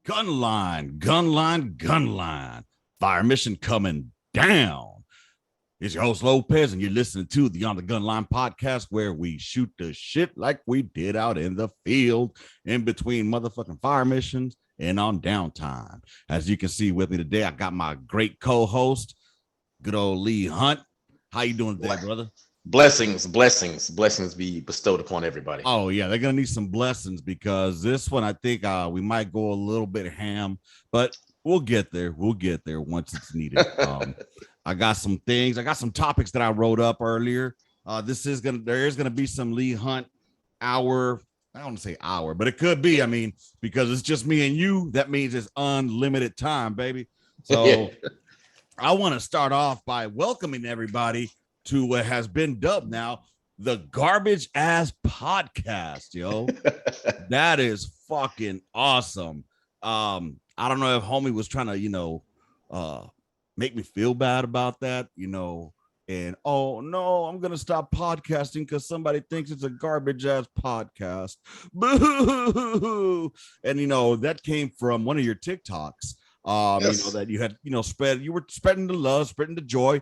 Gunline. Fire mission coming down. It's your host Lopez, and you're listening to the On the Gunline podcast, where we shoot the shit like we did out in the field, in between motherfucking fire missions and on downtime. As you can see with me today, I got my great co-host, good old Lee Hunt. How you doing today, brother? Blessings be bestowed upon everybody. Oh yeah, they're gonna need some blessings, because this one I think we might go a little bit ham, but we'll get there once it's needed. I got some topics that I wrote up earlier. There is gonna be some Lee Hunt hour. I don't want to say hour, but it could be. I mean, because it's just me and you, that means it's unlimited time, baby. So I want to start off by welcoming everybody to what has been dubbed now the Garbage Ass Podcast, yo. That is fucking awesome. I don't know if homie was trying to, make me feel bad about that, and oh no, I'm gonna stop podcasting because somebody thinks it's a garbage ass podcast. Boo! And that came from one of your TikToks. Yes. That you had, you were spreading the love, spreading the joy,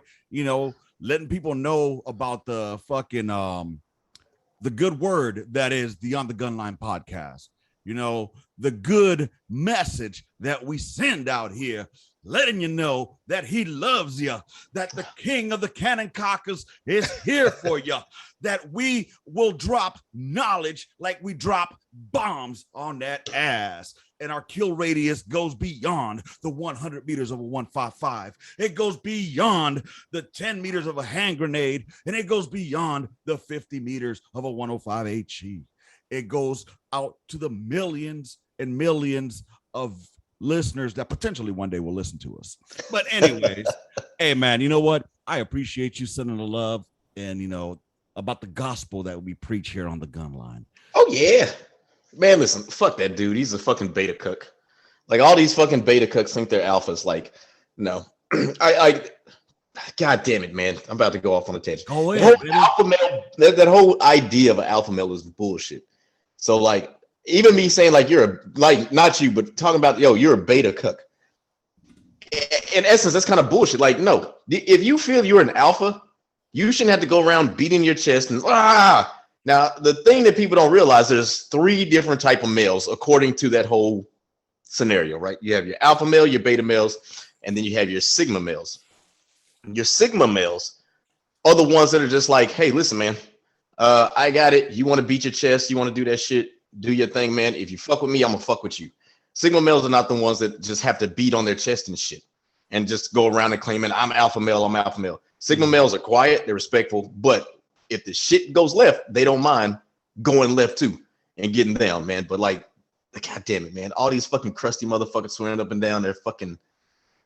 letting people know about the fucking the good word that is the On the Gunline podcast. The good message that we send out here, letting you know that he loves you, that the king of the cannon cockers is here for you, that we will drop knowledge like we drop bombs on that ass. And our kill radius goes beyond the 100 meters of a 155. It goes beyond the 10 meters of a hand grenade, and it goes beyond the 50 meters of a 105 HE. It goes out to the millions and millions of listeners that potentially one day will listen to us. But anyways, hey man, you know what? I appreciate you sending the love and about the gospel that we preach here on the Gunline. Oh yeah. Man, listen, fuck that dude. He's a fucking beta cook. Like, all these fucking beta cooks think they're alphas. Like, no. God damn it, man. I'm about to go off on a tangent. Oh, yeah, alpha male, that whole idea of an alpha male is bullshit. So, like, even me saying, like, not you, but talking about, you're a beta cook. In essence, that's kind of bullshit. Like, no. If you feel you're an alpha, you shouldn't have to go around beating your chest and, Now, the thing that people don't realize, there's 3 different type of males according to that whole scenario, right? You have your alpha male, your beta males, and then you have your sigma males. Your sigma males are the ones that are just like, hey, listen, man, I got it. You want to beat your chest, you want to do that shit, do your thing, man. If you fuck with me, I'm gonna fuck with you. Sigma males are not the ones that just have to beat on their chest and shit and just go around and claiming I'm alpha male. Sigma males are quiet, they're respectful, but if the shit goes left, they don't mind going left too and getting down, man. But like, god damn it, man. All these fucking crusty motherfuckers swearing up and down their fucking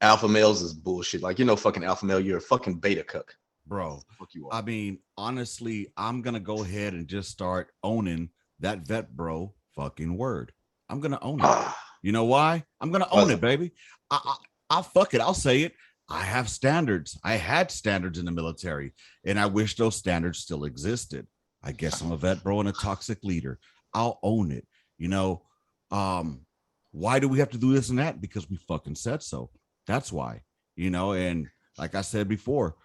alpha males is bullshit. Like, fucking alpha male, you're a fucking beta cook. Bro, fuck you are. I mean, honestly, I'm going to go ahead and just start owning that vet bro fucking word. I'm going to own it. You know why? I'm going to own it, baby. I'll fuck it. I'll say it. I have standards. I had standards in the military, and I wish those standards still existed. I guess I'm a vet bro and a toxic leader. I'll own it. Why do we have to do this and that? Because we fucking said so. That's why, and like I said before,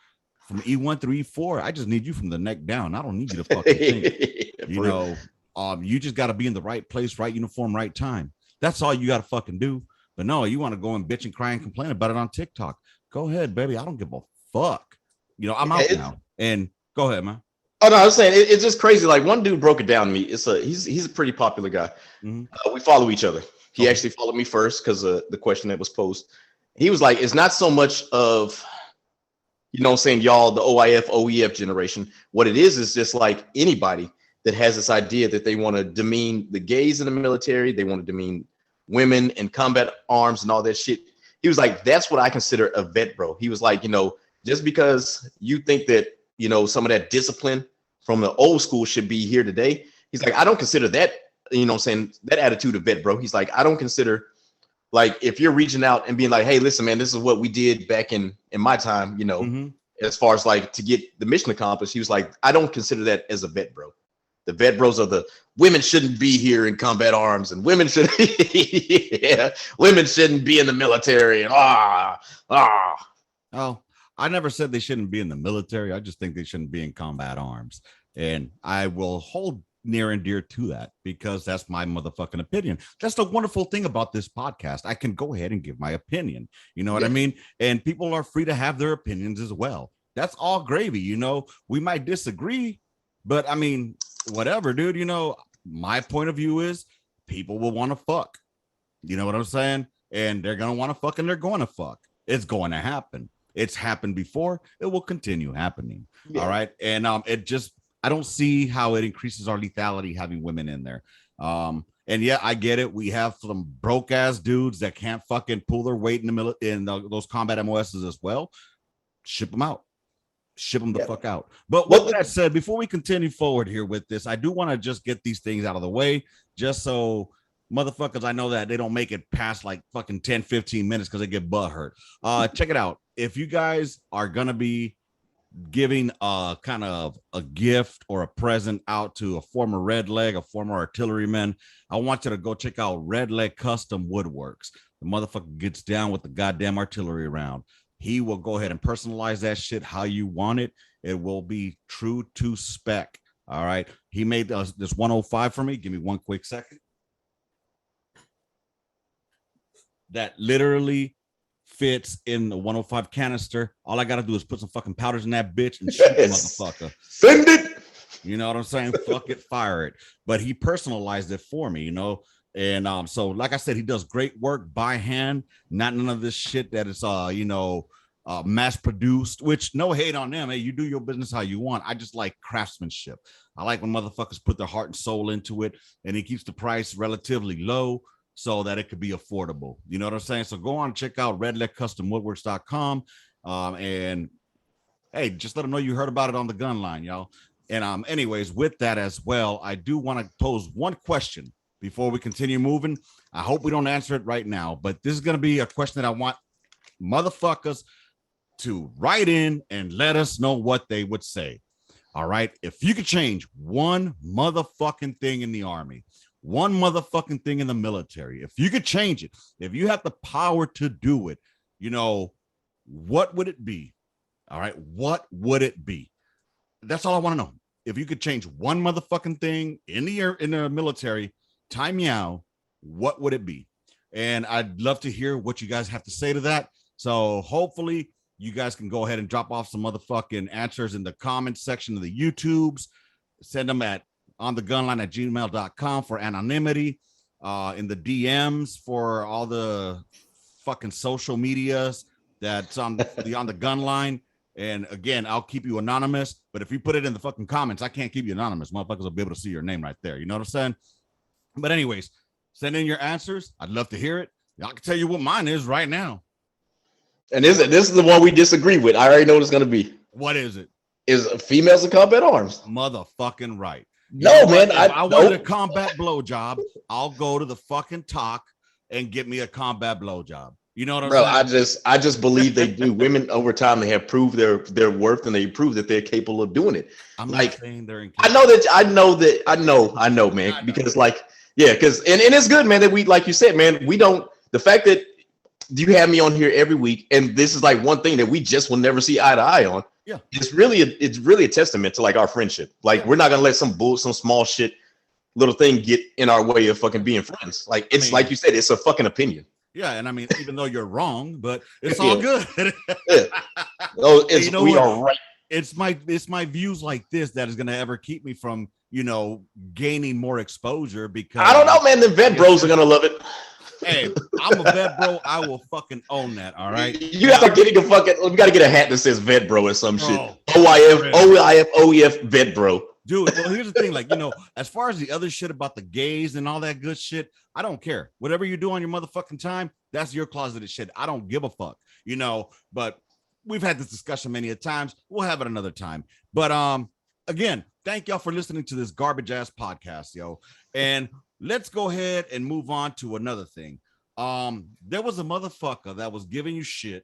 from E1 through E4, I just need you from the neck down. I don't need you to fucking think. You just got to be in the right place, right uniform, right time. That's all you got to fucking do. But no, you want to go and bitch and cry and complain about it on TikTok. Go ahead, baby. I don't give a fuck. I'm out now. And go ahead, man. Oh no, I was saying it's just crazy. Like, one dude broke it down to me. He's a pretty popular guy. Mm-hmm. We follow each other. He actually followed me first because of the question that was posed. He was like, it's not so much of, saying y'all, the OIF, OEF generation. What it is just like anybody that has this idea that they want to demean the gays in the military. They want to demean women and combat arms and all that shit. He was like, that's what I consider a vet bro. He was like, just because you think that, some of that discipline from the old school should be here today. He's like, I don't consider that, that attitude of vet bro. He's like, I don't consider, like, if you're reaching out and being like, hey, listen, man, this is what we did back in my time, as far as like to get the mission accomplished. He was like, I don't consider that as a vet bro. The vet bros are the women shouldn't be here in combat arms, and women should women shouldn't be in the military, and Oh, I never said they shouldn't be in the military. I just think they shouldn't be in combat arms. And I will hold near and dear to that because that's my motherfucking opinion. That's the wonderful thing about this podcast. I can go ahead and give my opinion. You know what I mean? And people are free to have their opinions as well. That's all gravy. You know, we might disagree, but I mean, whatever, dude. You know, my point of view is people will want to fuck. You know what I'm saying? And they're going to want to fuck and they're going to fuck. It's going to happen. It's happened before. It will continue happening. All right. And it just, I don't see how it increases our lethality having women in there. And yeah, I get it. We have some broke ass dudes that can't fucking pull their weight in those combat MOSs as well. Ship them out. Ship them the fuck out. But with that said, before we continue forward here with this, I do want to just get these things out of the way, just so motherfuckers, I know that they don't make it past like fucking 10, 15 minutes because they get butt hurt. Check it out. If you guys are going to be giving kind of a gift or a present out to a former Red Leg, a former artilleryman, I want you to go check out Red Leg Custom Woodworks. The motherfucker gets down with the goddamn artillery round. He will go ahead and personalize that shit how you want it. It will be true to spec. All right. He made this 105 for me. Give me one quick second. That literally fits in the 105 canister. All I got to do is put some fucking powders in that bitch and shoot the motherfucker. Send it. You know what I'm saying? Fuck it, fire it. But he personalized it for me, you know? And so like I said, he does great work by hand, not none of this shit that is mass produced, which no hate on them. Hey, you do your business how you want. I just like craftsmanship. I like when motherfuckers put their heart and soul into it, and he keeps the price relatively low so that it could be affordable. You know what I'm saying? So go on and check out redlegcustomwoodworks.com. And hey, just let them know you heard about it on the Gunline, y'all. And anyways, with that as well, I do want to pose one question before we continue moving. I hope we don't answer it right now, but this is going to be a question that I want motherfuckers to write in and let us know what they would say. All right. If you could change one motherfucking thing in the army, one motherfucking thing in the military, if you could change it, if you have the power to do it, you know, what would it be? All right. What would it be? That's all I want to know. If you could change one motherfucking thing in the military, time meow, what would it be? And I'd love to hear what you guys have to say to that. So hopefully you guys can go ahead and drop off some motherfucking answers in the comments section of the YouTubes. Send them at onthegunline@gmail.com for anonymity, in the DMs for all the fucking social medias that's on the Gunline. And again, I'll keep you anonymous, but if you put it in the fucking comments, I can't keep you anonymous. Motherfuckers will be able to see your name right there. You know what I'm saying? But anyways, send in your answers. I'd love to hear it. I can tell you what mine is right now. And this is the one we disagree with. I already know what it's going to be. What is it? Is females in combat arms. Motherfucking right. No, man. If I wanted a combat blowjob, I'll go to the fucking talk and get me a combat blowjob. You know what I'm saying? I just believe they do. Women over time, they have proved their worth, and they prove that they're capable of doing it. I'm not saying they're incapable. I know, man. Because because it's good, man, that we, like you said, man, we don't, the fact that you have me on here every week, and this is like one thing that we just will never see eye to eye on. Yeah, it's really a testament to like our friendship. Like we're not gonna let some small shit little thing get in our way of fucking being friends. Like it's like you said, it's a fucking opinion. Yeah, and I mean, even though you're wrong, but it's all good. Oh, we are right. It's my views like this that is gonna ever keep me from, gaining more exposure, because I don't know, man. The vet bros are gonna love it. Hey, I'm a vet bro. I will fucking own that. All right. You gotta get we gotta get a hat that says vet bro or some shit. OEF vet bro. Dude, well, here's the thing, as far as the other shit about the gays and all that good shit, I don't care. Whatever you do on your motherfucking time, that's your closeted shit. I don't give a fuck, but we've had this discussion many a times. We'll have it another time. But again, thank y'all for listening to this garbage ass podcast, yo. And let's go ahead and move on to another thing. There was a motherfucker that was giving you shit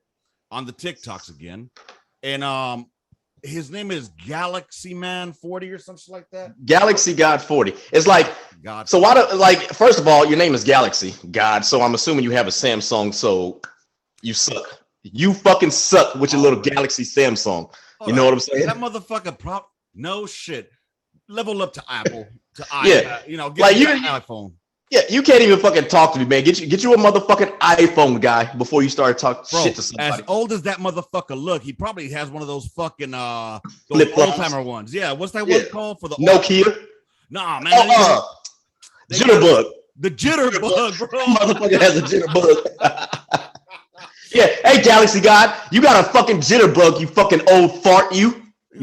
on the TikToks again. And his name is Galaxy Man 40 or something like that. Galaxy God 40. It's like, God. so why do, like, first of all, your name is Galaxy God, so I'm assuming you have a Samsung, so you suck. You fucking suck with your little Galaxy Samsung. You know what I'm saying? That motherfucker no shit. Level up to Apple, to yeah. you know, get like an iPhone. Yeah, you can't even fucking talk to me, man. Get you a motherfucking iPhone, guy, before you start talking shit to somebody. As old as that motherfucker look, he probably has one of those fucking those old timer ones. Yeah, what's that one called for the Nokia? Nah, man. Jitterbug. The jitterbug, bro. Motherfucker has a jitterbug. Yeah, hey Galaxy God, you got a fucking jitterbug, you fucking old fart, you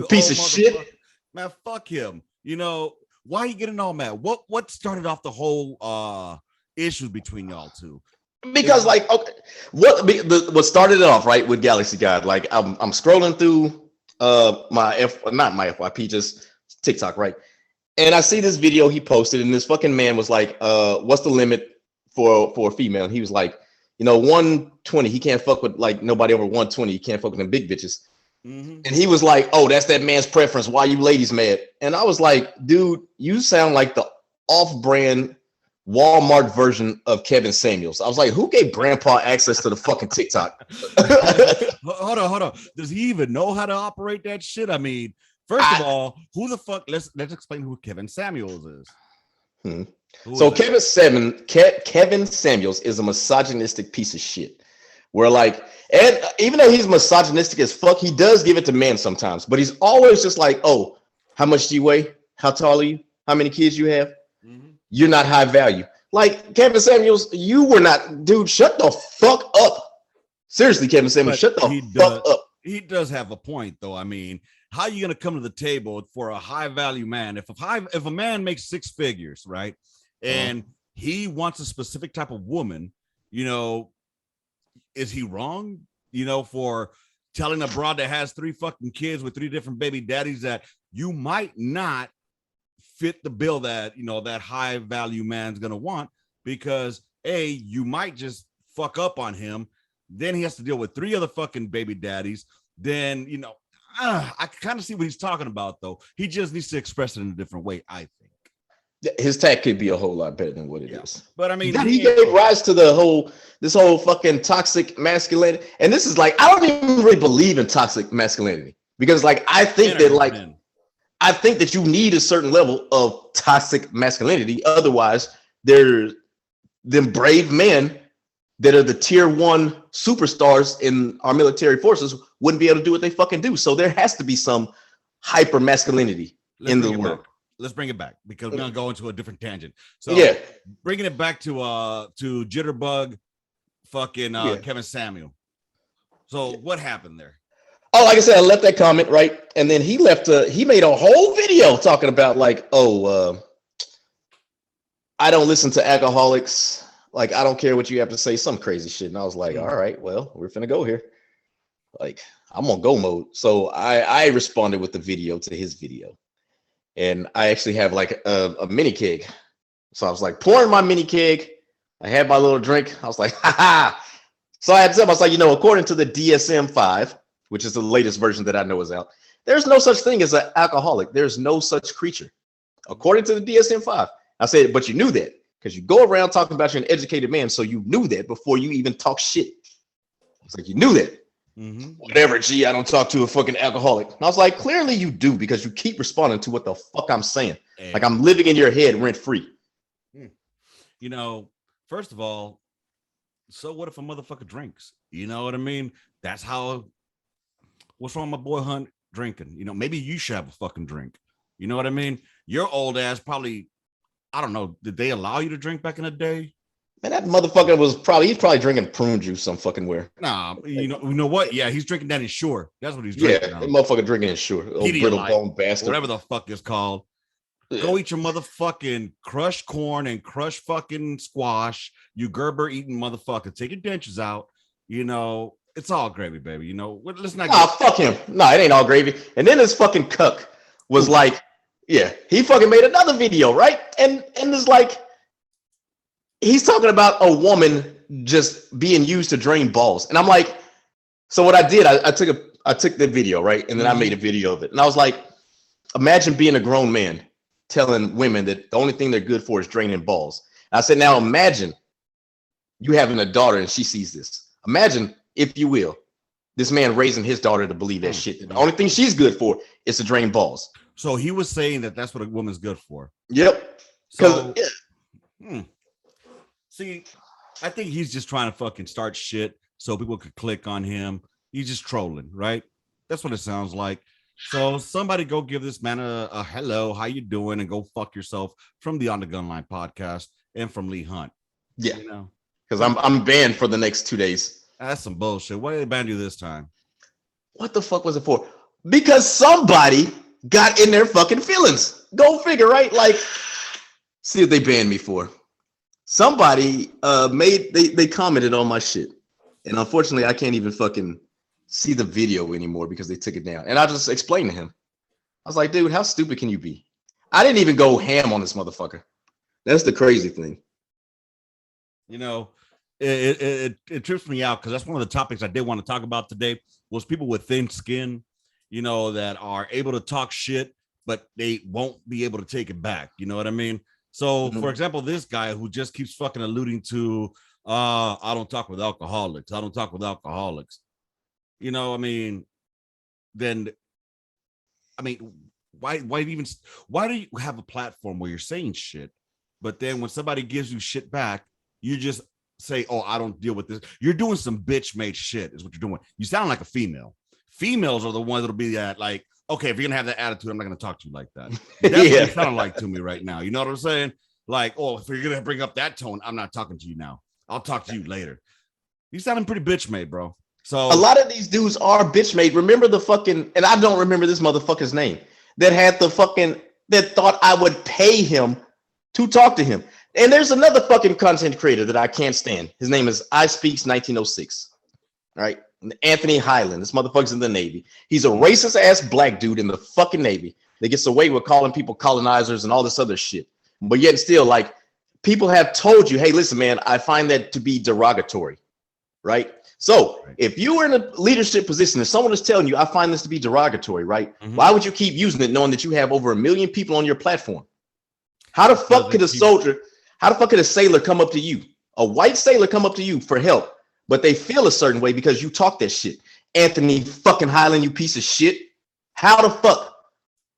piece of shit. Man, fuck him. You know, why are you getting all mad? What started off the whole issues between y'all two? Because like, okay, what started it off right with Galaxy God? Like, I'm scrolling through not my FYP, just TikTok, right? And I see this video he posted, and this fucking man was like, "What's the limit for a female?" And he was like, 120. He can't fuck with like nobody over 120. He can't fuck with them big bitches. Mm-hmm. And he was like, "Oh, that's that man's preference. Why you ladies mad?" And I was like, "Dude, you sound like the off-brand Walmart version of Kevin Samuels." I was like, "Who gave Grandpa access to the fucking TikTok?" Hold on. Does he even know how to operate that shit? I mean, first of all, who the fuck? Let's explain who Kevin Samuels is. So Kevin Samuels is a misogynistic piece of shit. Where like, and even though he's misogynistic as fuck, he does give it to men sometimes. But he's always just like, "Oh, how much do you weigh? How tall are you? How many kids you have? Mm-hmm. You're not high value." Like Kevin Samuels, you were not, dude. Shut the fuck up. Seriously, Kevin Samuels, shut the fuck up. He does have a point, though. I mean, how are you gonna come to the table for a high value man if a man makes 6 figures, right, and he wants a specific type of woman, is he wrong, for telling a broad that has 3 fucking kids with 3 different baby daddies that you might not fit the bill that, that high value man's going to want, because you might just fuck up on him. Then he has to deal with 3 other fucking baby daddies. Then, I kind of see what he's talking about, though. He just needs to express it in a different way, I think. His tag could be a whole lot better than what it is. But I mean, he gave rise to this whole fucking toxic masculinity. And this is like, I don't even really believe in toxic masculinity, because like, I think that you need a certain level of toxic masculinity. Otherwise, there's them brave men that are the tier 1 superstars in our military forces wouldn't be able to do what they fucking do. So there has to be some hyper masculinity in the world. Let's bring it back, because we're gonna go into a different tangent. So bringing it back to Jitterbug, fucking Kevin Samuel. So what happened there? Oh, like I said, I left that comment, right? And then he made a whole video talking about like, I don't listen to alcoholics. Like, I don't care what you have to say, some crazy shit. And I was like, all right, well, we're finna go here. Like, I'm on go mode. So I responded with the video to his video. And I actually have like a mini keg. So I was like pouring my mini keg. I had my little drink. I was like, ha ha. So I had to tell him, I was like, according to the DSM-5, which is the latest version that I know is out, there's no such thing as an alcoholic. There's no such creature. According to the DSM-5. I said, but you knew that, because you go around talking about you're an educated man. So you knew that before you even talk shit. It's like, you knew that. Mm-hmm. Whatever, G, I don't talk to a fucking alcoholic. And I was like, clearly you do, because you keep responding to what the fuck I'm saying. Hey. Like I'm living in your head rent free. First of all, so what if a motherfucker drinks? You know what I mean? That's how. What's wrong with my boy Hunt drinking? Maybe you should have a fucking drink. You know what I mean? Your old ass probably, I don't know, did they allow you to drink back in the day? Man, that motherfucker he's probably drinking prune juice some fucking where. Nah, you know what? Yeah, he's drinking that Ensure. That's what he's drinking. Yeah, that motherfucker drinking Ensure. Old brittle bone bastard. Whatever the fuck it's called. Yeah. Go eat your motherfucking crushed corn and crushed fucking squash. You Gerber eating motherfucker. Take your dentures out. It's all gravy, baby. Let's not. Fuck him. No, it ain't all gravy. And then this fucking cuck was like, he fucking made another video, right? And it's like, he's talking about a woman just being used to drain balls. And I'm like, so what I did, I took I took the video, right? And then I made a video of it. And I was like, imagine being a grown man telling women that the only thing they're good for is draining balls. And I said, now imagine you having a daughter and she sees this. Imagine, if you will, this man raising his daughter to believe that shit. The only thing she's good for is to drain balls. So he was saying that that's what a woman's good for. Yep. So, see, I think he's just trying to fucking start shit so people could click on him. He's just trolling, right? That's what it sounds like. So somebody go give this man a hello, how you doing, and go fuck yourself from the On the Gunline podcast and from Lee Hunt. Yeah, you know, because I'm banned for the next 2 days. That's some bullshit. Why did they ban you this time? What the fuck was it for? Because somebody got in their fucking feelings. Go figure, right? Like, see what they banned me for. Somebody they commented on my shit, and unfortunately, I can't even fucking see the video anymore because they took it down. And I just explained to him. I was like, dude, how stupid can you be? I didn't even go ham on this motherfucker. That's the crazy thing. You know, it trips me out because that's one of the topics I did want to talk about today was people with thin skin, you know, that are able to talk shit, but they won't be able to take it back. You know what I mean? So, for example, this guy who just keeps fucking alluding to, I don't talk with alcoholics. I don't talk with alcoholics. You know, I mean, then, I mean, why do you have a platform where you're saying shit, but then when somebody gives you shit back, you just say, oh, I don't deal with this. You're doing some bitch made shit is what you're doing. You sound like a female. Females are the ones that'll be that like, okay, if you're gonna have that attitude, I'm not gonna talk to you like that. That's what you sound like to me right now. You know what I'm saying? Like, oh, if you're gonna bring up that tone, I'm not talking to you now. I'll talk to you later. You sounding pretty bitch made, bro. So a lot of these dudes are bitch made. Remember the fucking, and I don't remember this motherfucker's name, that had the fucking, that thought I would pay him to talk to him. And there's another fucking content creator that I can't stand. His name is I Speaks 1906. All right. Anthony Highland. This motherfucker's in the Navy. He's a racist ass black dude in the fucking Navy that gets away with calling people colonizers and all this other shit. But yet still, like, people have told you, hey, listen, man, I find that to be derogatory. Right. So if you were in a leadership position and someone is telling you, I find this to be derogatory, right? Why would you keep using it knowing that you have over 1 million people on your platform? How the fuck could a soldier, how the fuck could a sailor come up to you, a white sailor come up to you for help, but they feel a certain way because you talk that shit? Anthony fucking Highland, you piece of shit. How the fuck?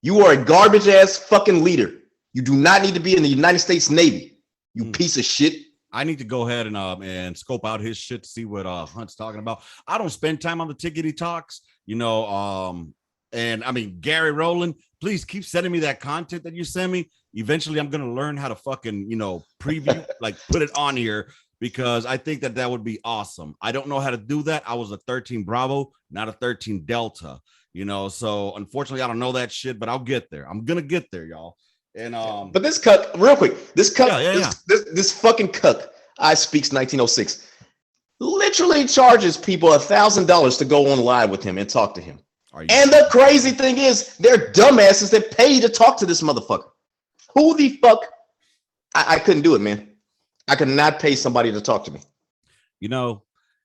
You are a garbage ass fucking leader. You do not need to be in the United States Navy, you piece of shit. I need to go ahead and scope out his shit to see what Hunt's talking about. I don't spend time on the tickety talks, you know. And I mean, Gary Rowland, please keep sending me that content that you send me. Eventually, I'm gonna learn how to fucking, you know, preview, like put it on here because I think that would be awesome. I don't know how to do that. I was a 13 Bravo, not a 13 Delta, you know. So unfortunately, I don't know that shit, but I'll get there. I'm gonna get there, y'all. And but this cuck, real quick, this cuck, this fucking cuck, I Speaks 1906, literally charges people $1,000 to go on live with him and talk to him. And the crazy thing is, they're dumbasses that pay to talk to this motherfucker. Who the fuck? I couldn't do it, man. I could not pay somebody to talk to me. You know,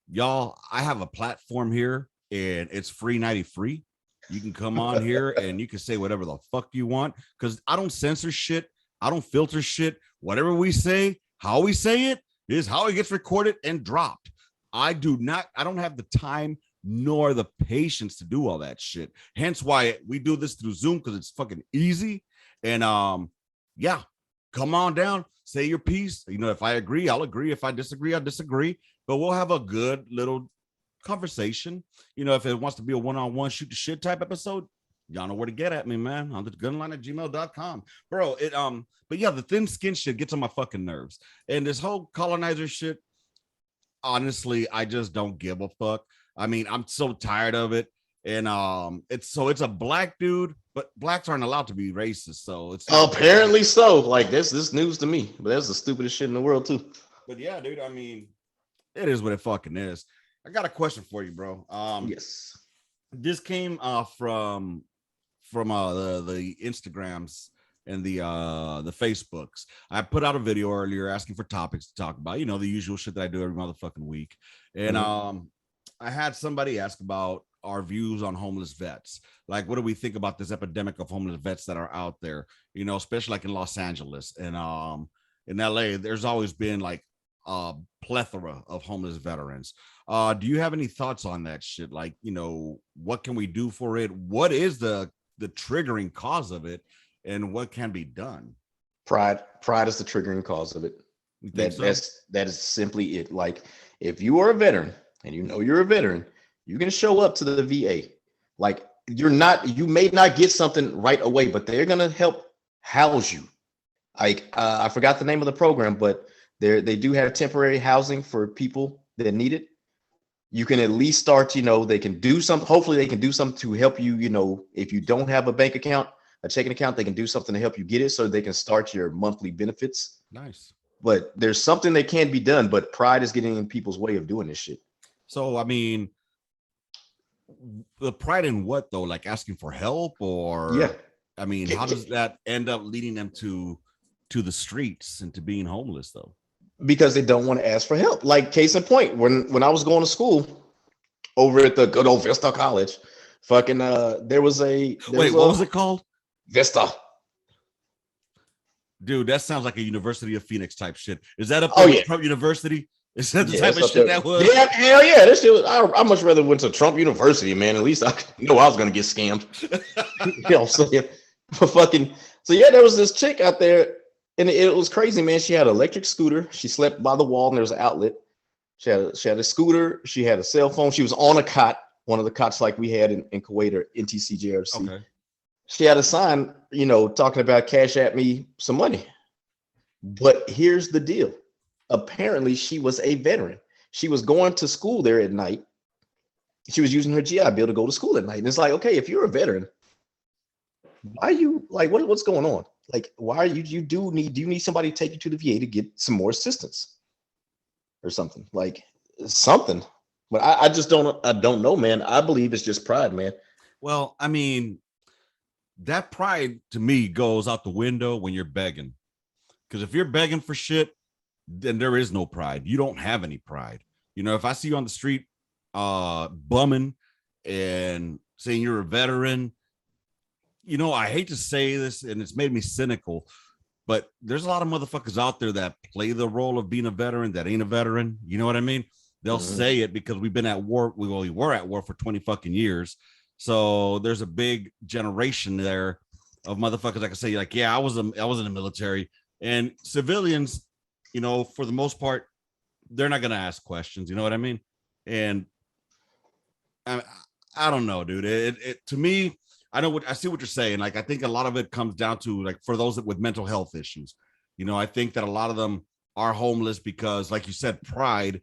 y'all, I have a platform here, and it's free 90 free. You can come on here and you can say whatever the fuck you want because I don't censor shit. I don't filter shit. Whatever we say, how we say it is how it gets recorded and dropped. I don't have the time nor the patience to do all that shit. Hence why we do this through Zoom because it's fucking easy. And yeah, come on down, say your piece. You know, if I agree, I'll agree. If I disagree, I'll disagree. But we'll have a good little conversation. You know, if it wants to be a one-on-one shoot the shit type episode, y'all know where to get at me, man. On the gunline@gmail.com, bro. But yeah, the thin skin shit gets on my fucking nerves, and this whole colonizer shit, honestly, I just don't give a fuck. I mean, I'm so tired of it. And it's a black dude, but blacks aren't allowed to be racist, so it's apparently so. Like this news to me, but that's the stupidest shit in the world too. But yeah, dude, I mean, it is what it fucking is. I got a question for you, bro. Yes. This came from the Instagrams and the Facebooks. I put out a video earlier asking for topics to talk about, you know, the usual shit that I do every motherfucking week. And I had somebody ask about our views on homeless vets. Like, what do we think about this epidemic of homeless vets that are out there? You know, especially like in Los Angeles and in LA. There's always been like a plethora of homeless veterans. Do you have any thoughts on that shit? Like, you know, what can we do for it? What is the triggering cause of it, and what can be done? Pride is the triggering cause of it. You think That is simply it. Like, if you are a veteran and you know you're a veteran, you can show up to the VA. Like, you may not get something right away, but they're gonna help house you. Like, I forgot the name of the program, but they do have temporary housing for people that need it. You can at least start, you know, they can do something. Hopefully they can do something to help you, you know, if you don't have a bank account, a checking account, they can do something to help you get it so they can start your monthly benefits. Nice. But there's something that can be done, but pride is getting in people's way of doing this shit. So, I mean, the pride in what though? Like asking for help, or Yeah. I mean, how does that end up leading them to the streets and to being homeless though? Because they don't want to ask for help. Like, case in point, when I was going to school over at the good old Vista College, fucking there was what was it called? Vista. Dude, that sounds like a University of Phoenix type shit. Is that up Oh, there yeah. with Trump University? Is that the Yeah, type it's of up shit there. that was? Yeah, hell yeah. That shit was, I much rather went to Trump University, man. At least I know I was gonna get scammed. You know what I'm saying? But fucking, so yeah, there was this chick out there, and it was crazy, man. She had an electric scooter. She slept by the wall, and there was an outlet. She had a scooter. She had a cell phone. She was on a cot, one of the cots like we had in Kuwait or NTC JRC. Okay. She had a sign, you know, talking about cash at me some money. But here's the deal. Apparently, she was a veteran. She was going to school there at night. She was using her GI Bill to go to school at night. And it's like, okay, if you're a veteran, why are you like, what's going on? Like, why are you do you need somebody to take you to the VA to get some more assistance or something? Like something. But I just don't know, man. I believe it's just pride, man. Well, I mean, that pride to me goes out the window when you're begging. Because if you're begging for shit, then there is no pride. You don't have any pride. You know, if I see you on the street bumming and saying you're a veteran, you know, I hate to say this and it's made me cynical, but there's a lot of motherfuckers out there that play the role of being a veteran that ain't a veteran. You know what I mean? They'll say it because we've been at war. We were at war for 20 fucking years. So there's a big generation there of motherfuckers that can say like, yeah, I was in the military. And civilians, you know, for the most part, they're not going to ask questions. You know what I mean? And I don't know, dude. It to me, I see what you're saying. Like, I think a lot of it comes down to like for those with mental health issues. You know, I think that a lot of them are homeless because, like you said, pride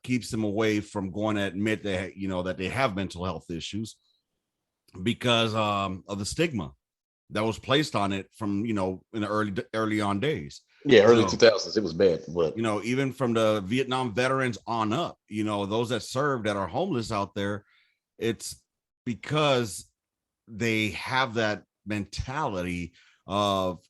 keeps them away from going to admit that, you know, that they have mental health issues because of the stigma that was placed on it from, you know, in the early on days. Yeah, early 2000s, it was bad. But you know, even from the Vietnam veterans on up, you know, those that served that are homeless out there, it's because they have that mentality of,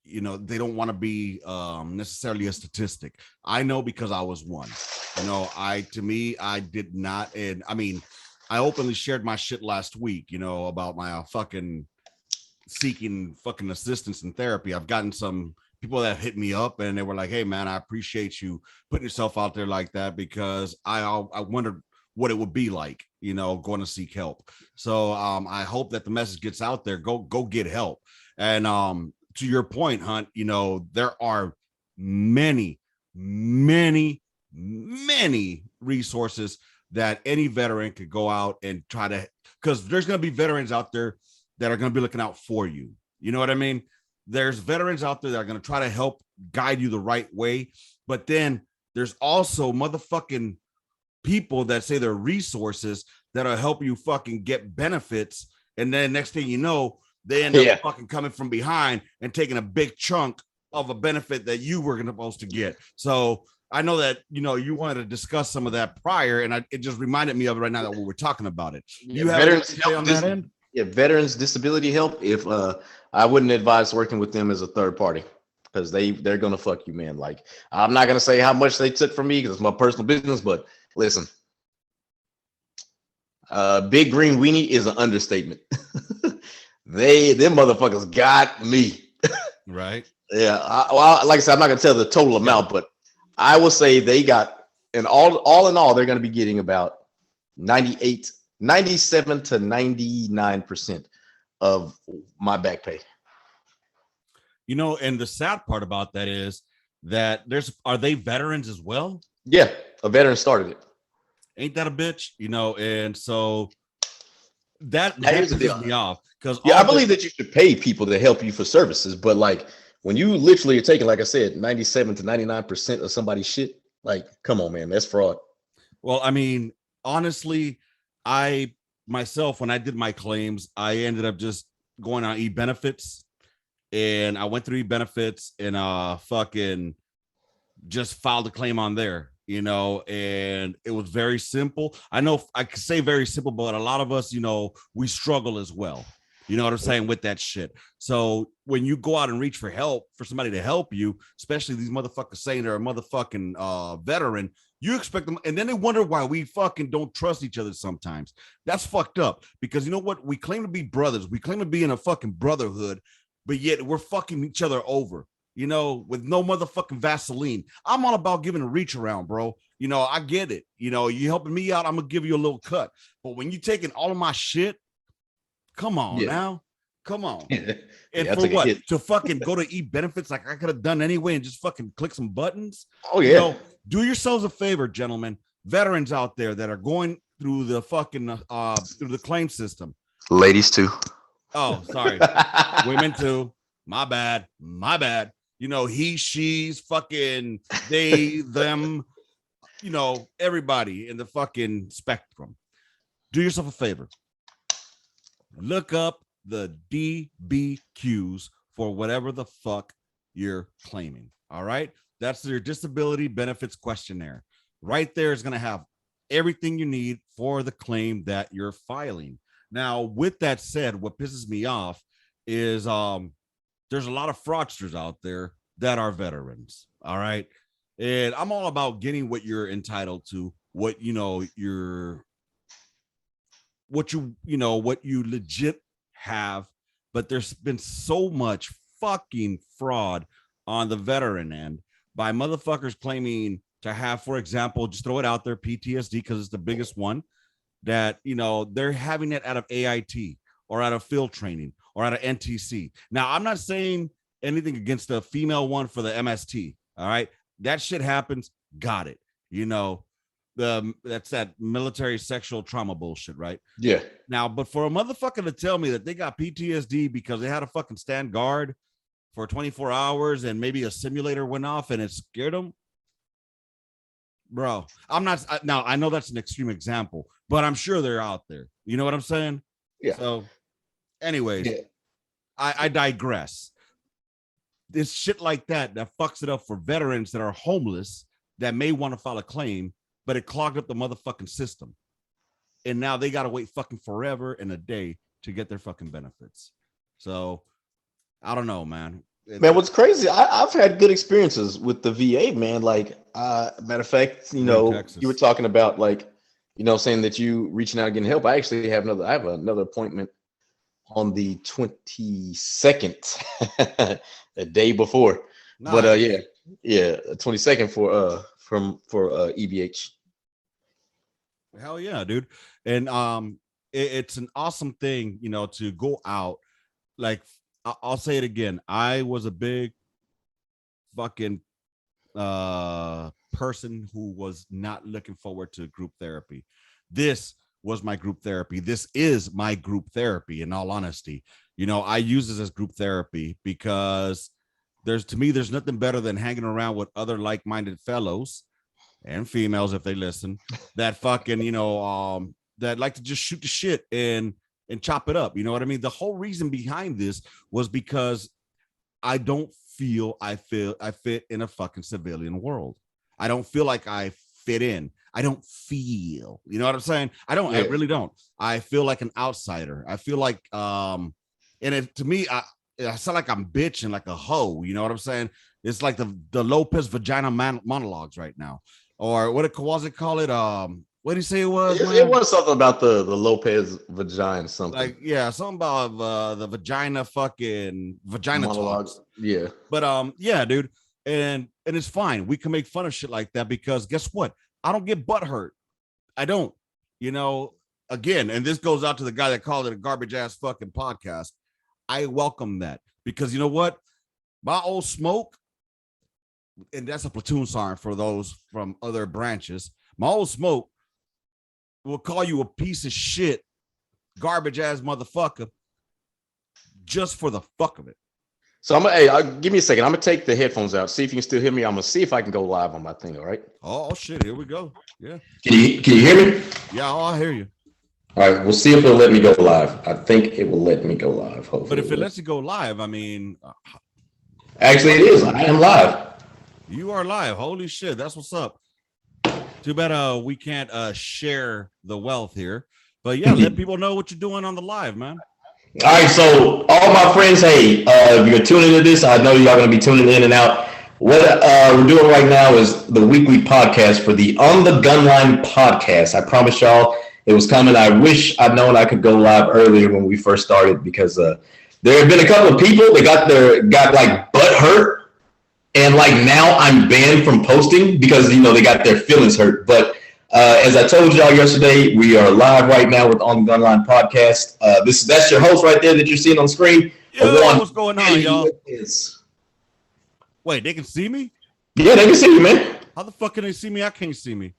you know, they don't want to be necessarily a statistic. I know because I was one. You know, I did not, and I mean, I openly shared my shit last week, you know, about my fucking seeking fucking assistance in therapy. I've gotten some people that hit me up and they were like, hey man, I appreciate you putting yourself out there like that because I wondered what it would be like, you know, going to seek help. So I hope that the message gets out there. Go get help. And to your point, Hunt, you know, there are many resources that any veteran could go out and try to, because there's going to be veterans out there that are going to be looking out for you. You know what I mean? There's veterans out there that are going to try to help guide you the right way. But then there's also motherfucking people that say they're resources that'll help you fucking get benefits. And then next thing you know, they end up fucking coming from behind and taking a big chunk of a benefit that you were supposed to get. So I know that, you know, you wanted to discuss some of that prior, and it just reminded me of it right now that we were talking about it. You have anything to say on that end? Yeah, veterans disability help. If I wouldn't advise working with them as a third party because they're gonna fuck you, man. Like, I'm not gonna say how much they took from me because it's my personal business, but listen, Big green weenie is an understatement. Them motherfuckers got me. Right. Yeah, like I said, I'm not gonna tell the total amount, but I will say they got, and all in all, they're gonna be getting about 97 to 99% of my back pay. You know, and the sad part about that is that are they veterans as well? Yeah, a veteran started it. Ain't that a bitch? You know, and so that Now here's the pisses deal. me off because Yeah, I believe that you should pay people to help you for services, but like when you literally are taking, like I said, 97 to 99% of somebody's shit, like, come on, man, that's fraud. Well, I mean, honestly, I myself, when I did my claims, I ended up just going on e-benefits, and I went through e-benefits and fucking just filed a claim on there, you know, and it was very simple. I know I could say very simple, but a lot of us, you know, we struggle as well. You know what I'm saying with that shit. So when you go out and reach for help for somebody to help you, especially these motherfuckers saying they're a motherfucking veteran, you expect them, and then they wonder why we fucking don't trust each other sometimes. That's fucked up because you know what? We claim to be brothers. We claim to be in a fucking brotherhood, but yet we're fucking each other over, you know, with no motherfucking Vaseline. I'm all about giving a reach around, bro. You know, I get it. You know, you helping me out, I'm gonna give you a little cut. But when you taking all of my shit, come on now. Come on. And for what? To fucking go to e-benefits like I could have done anyway and just fucking click some buttons? Oh, yeah. You know, do yourselves a favor, gentlemen, veterans out there that are going through the fucking through the claim system. Ladies too. Oh, sorry. Women too. My bad. You know, he, she's, fucking they, them, you know, everybody in the fucking spectrum. Do yourself a favor. Look up the DBQs for whatever the fuck you're claiming. All right. That's your disability benefits questionnaire. Right there is going to have everything you need for the claim that you're filing. Now, with that said, what pisses me off is there's a lot of fraudsters out there that are veterans. All right. And I'm all about getting what you're entitled to, what, you know, what you legit have. But there's been so much fucking fraud on the veteran end by motherfuckers claiming to have, for example, just throw it out there, PTSD, because it's the biggest one, that, you know, they're having it out of AIT or out of field training or out of NTC. Now, I'm not saying anything against the female one for the MST. All right. That shit happens. Got it. You know, that's that military sexual trauma bullshit, right? Yeah. Now, but for a motherfucker to tell me that they got PTSD because they had to fucking stand guard for 24 hours and maybe a simulator went off and it scared them, bro, now I know that's an extreme example, but I'm sure they're out there. You know what I'm saying? Yeah. So anyways, I digress. This shit like that fucks it up for veterans that are homeless that may want to file a claim, but it clogged up the motherfucking system. And now they got to wait fucking forever and a day to get their fucking benefits. So I don't know, man. Man, what's crazy, I've had good experiences with the VA, man. Like, matter of fact, you know, you were talking about, like, you know, saying that you reaching out and getting help. I actually have another appointment on the 22nd, the day before. Nice. But yeah, 22nd for EBH. Hell yeah, dude. And it's an awesome thing, you know, to go out. Like, I'll say it again. I was a big fucking person who was not looking forward to group therapy. This was my group therapy. This is my group therapy, in all honesty. You know, I use this as group therapy because there's nothing better than hanging around with other like-minded fellows and females, if they listen, that fucking, you know, that like to just shoot the shit and chop it up. You know what I mean? The whole reason behind this was because I don't feel I fit in a fucking civilian world. I don't feel like I fit in. I don't feel, you know what I'm saying? I really don't. I feel like an outsider. I feel like, and to me, I sound like I'm bitching like a hoe. You know what I'm saying? It's like the Lopez vagina monologues right now. Or what was it call it? What did he say it was? It was something about the Lopez vagina, something Like, yeah, something about the vagina monologue. talks. Yeah, But yeah, dude, and it's fine. We can make fun of shit like that because guess what? I don't get butt hurt. I don't. You know, again, and this goes out to the guy that called it a garbage ass fucking podcast. I welcome that because you know what? My old smoke, and that's a platoon sergeant for those from other branches. My old smoke will call you a piece of shit, garbage ass motherfucker, just for the fuck of it. so I'm gonna give me a second. I'm gonna take the headphones out, see if you can still hear me. I'm gonna see if I can go live on my thing. All right. Oh shit, here we go. Yeah. Can you hear me? Yeah, I hear you. All right, we'll see if it'll let me go live. I think it will let me go live. Hopefully. But if it lets you go live, I mean, actually, it is. I am live. You are live. Holy shit, that's what's up. Too bad we can't share the wealth here. But yeah, let people know what you're doing on the live, man. All right, so all my friends, hey, if you're tuning into this, I know y'all gonna be tuning in and out. What we're doing right now is the weekly podcast for the On the Gunline podcast. I promise y'all it was coming. I wish I'd known I could go live earlier when we first started because there have been a couple of people that got like butt hurt, and like now I'm banned from posting because you know they got their feelings hurt. But as I told y'all yesterday, we are live right now with On the Gunline podcast. That's your host right there that you're seeing on screen. Yo, what's going on, y'all? Wait, they can see me? Yeah, they can see you, man. How the fuck can they see me? I can't see me.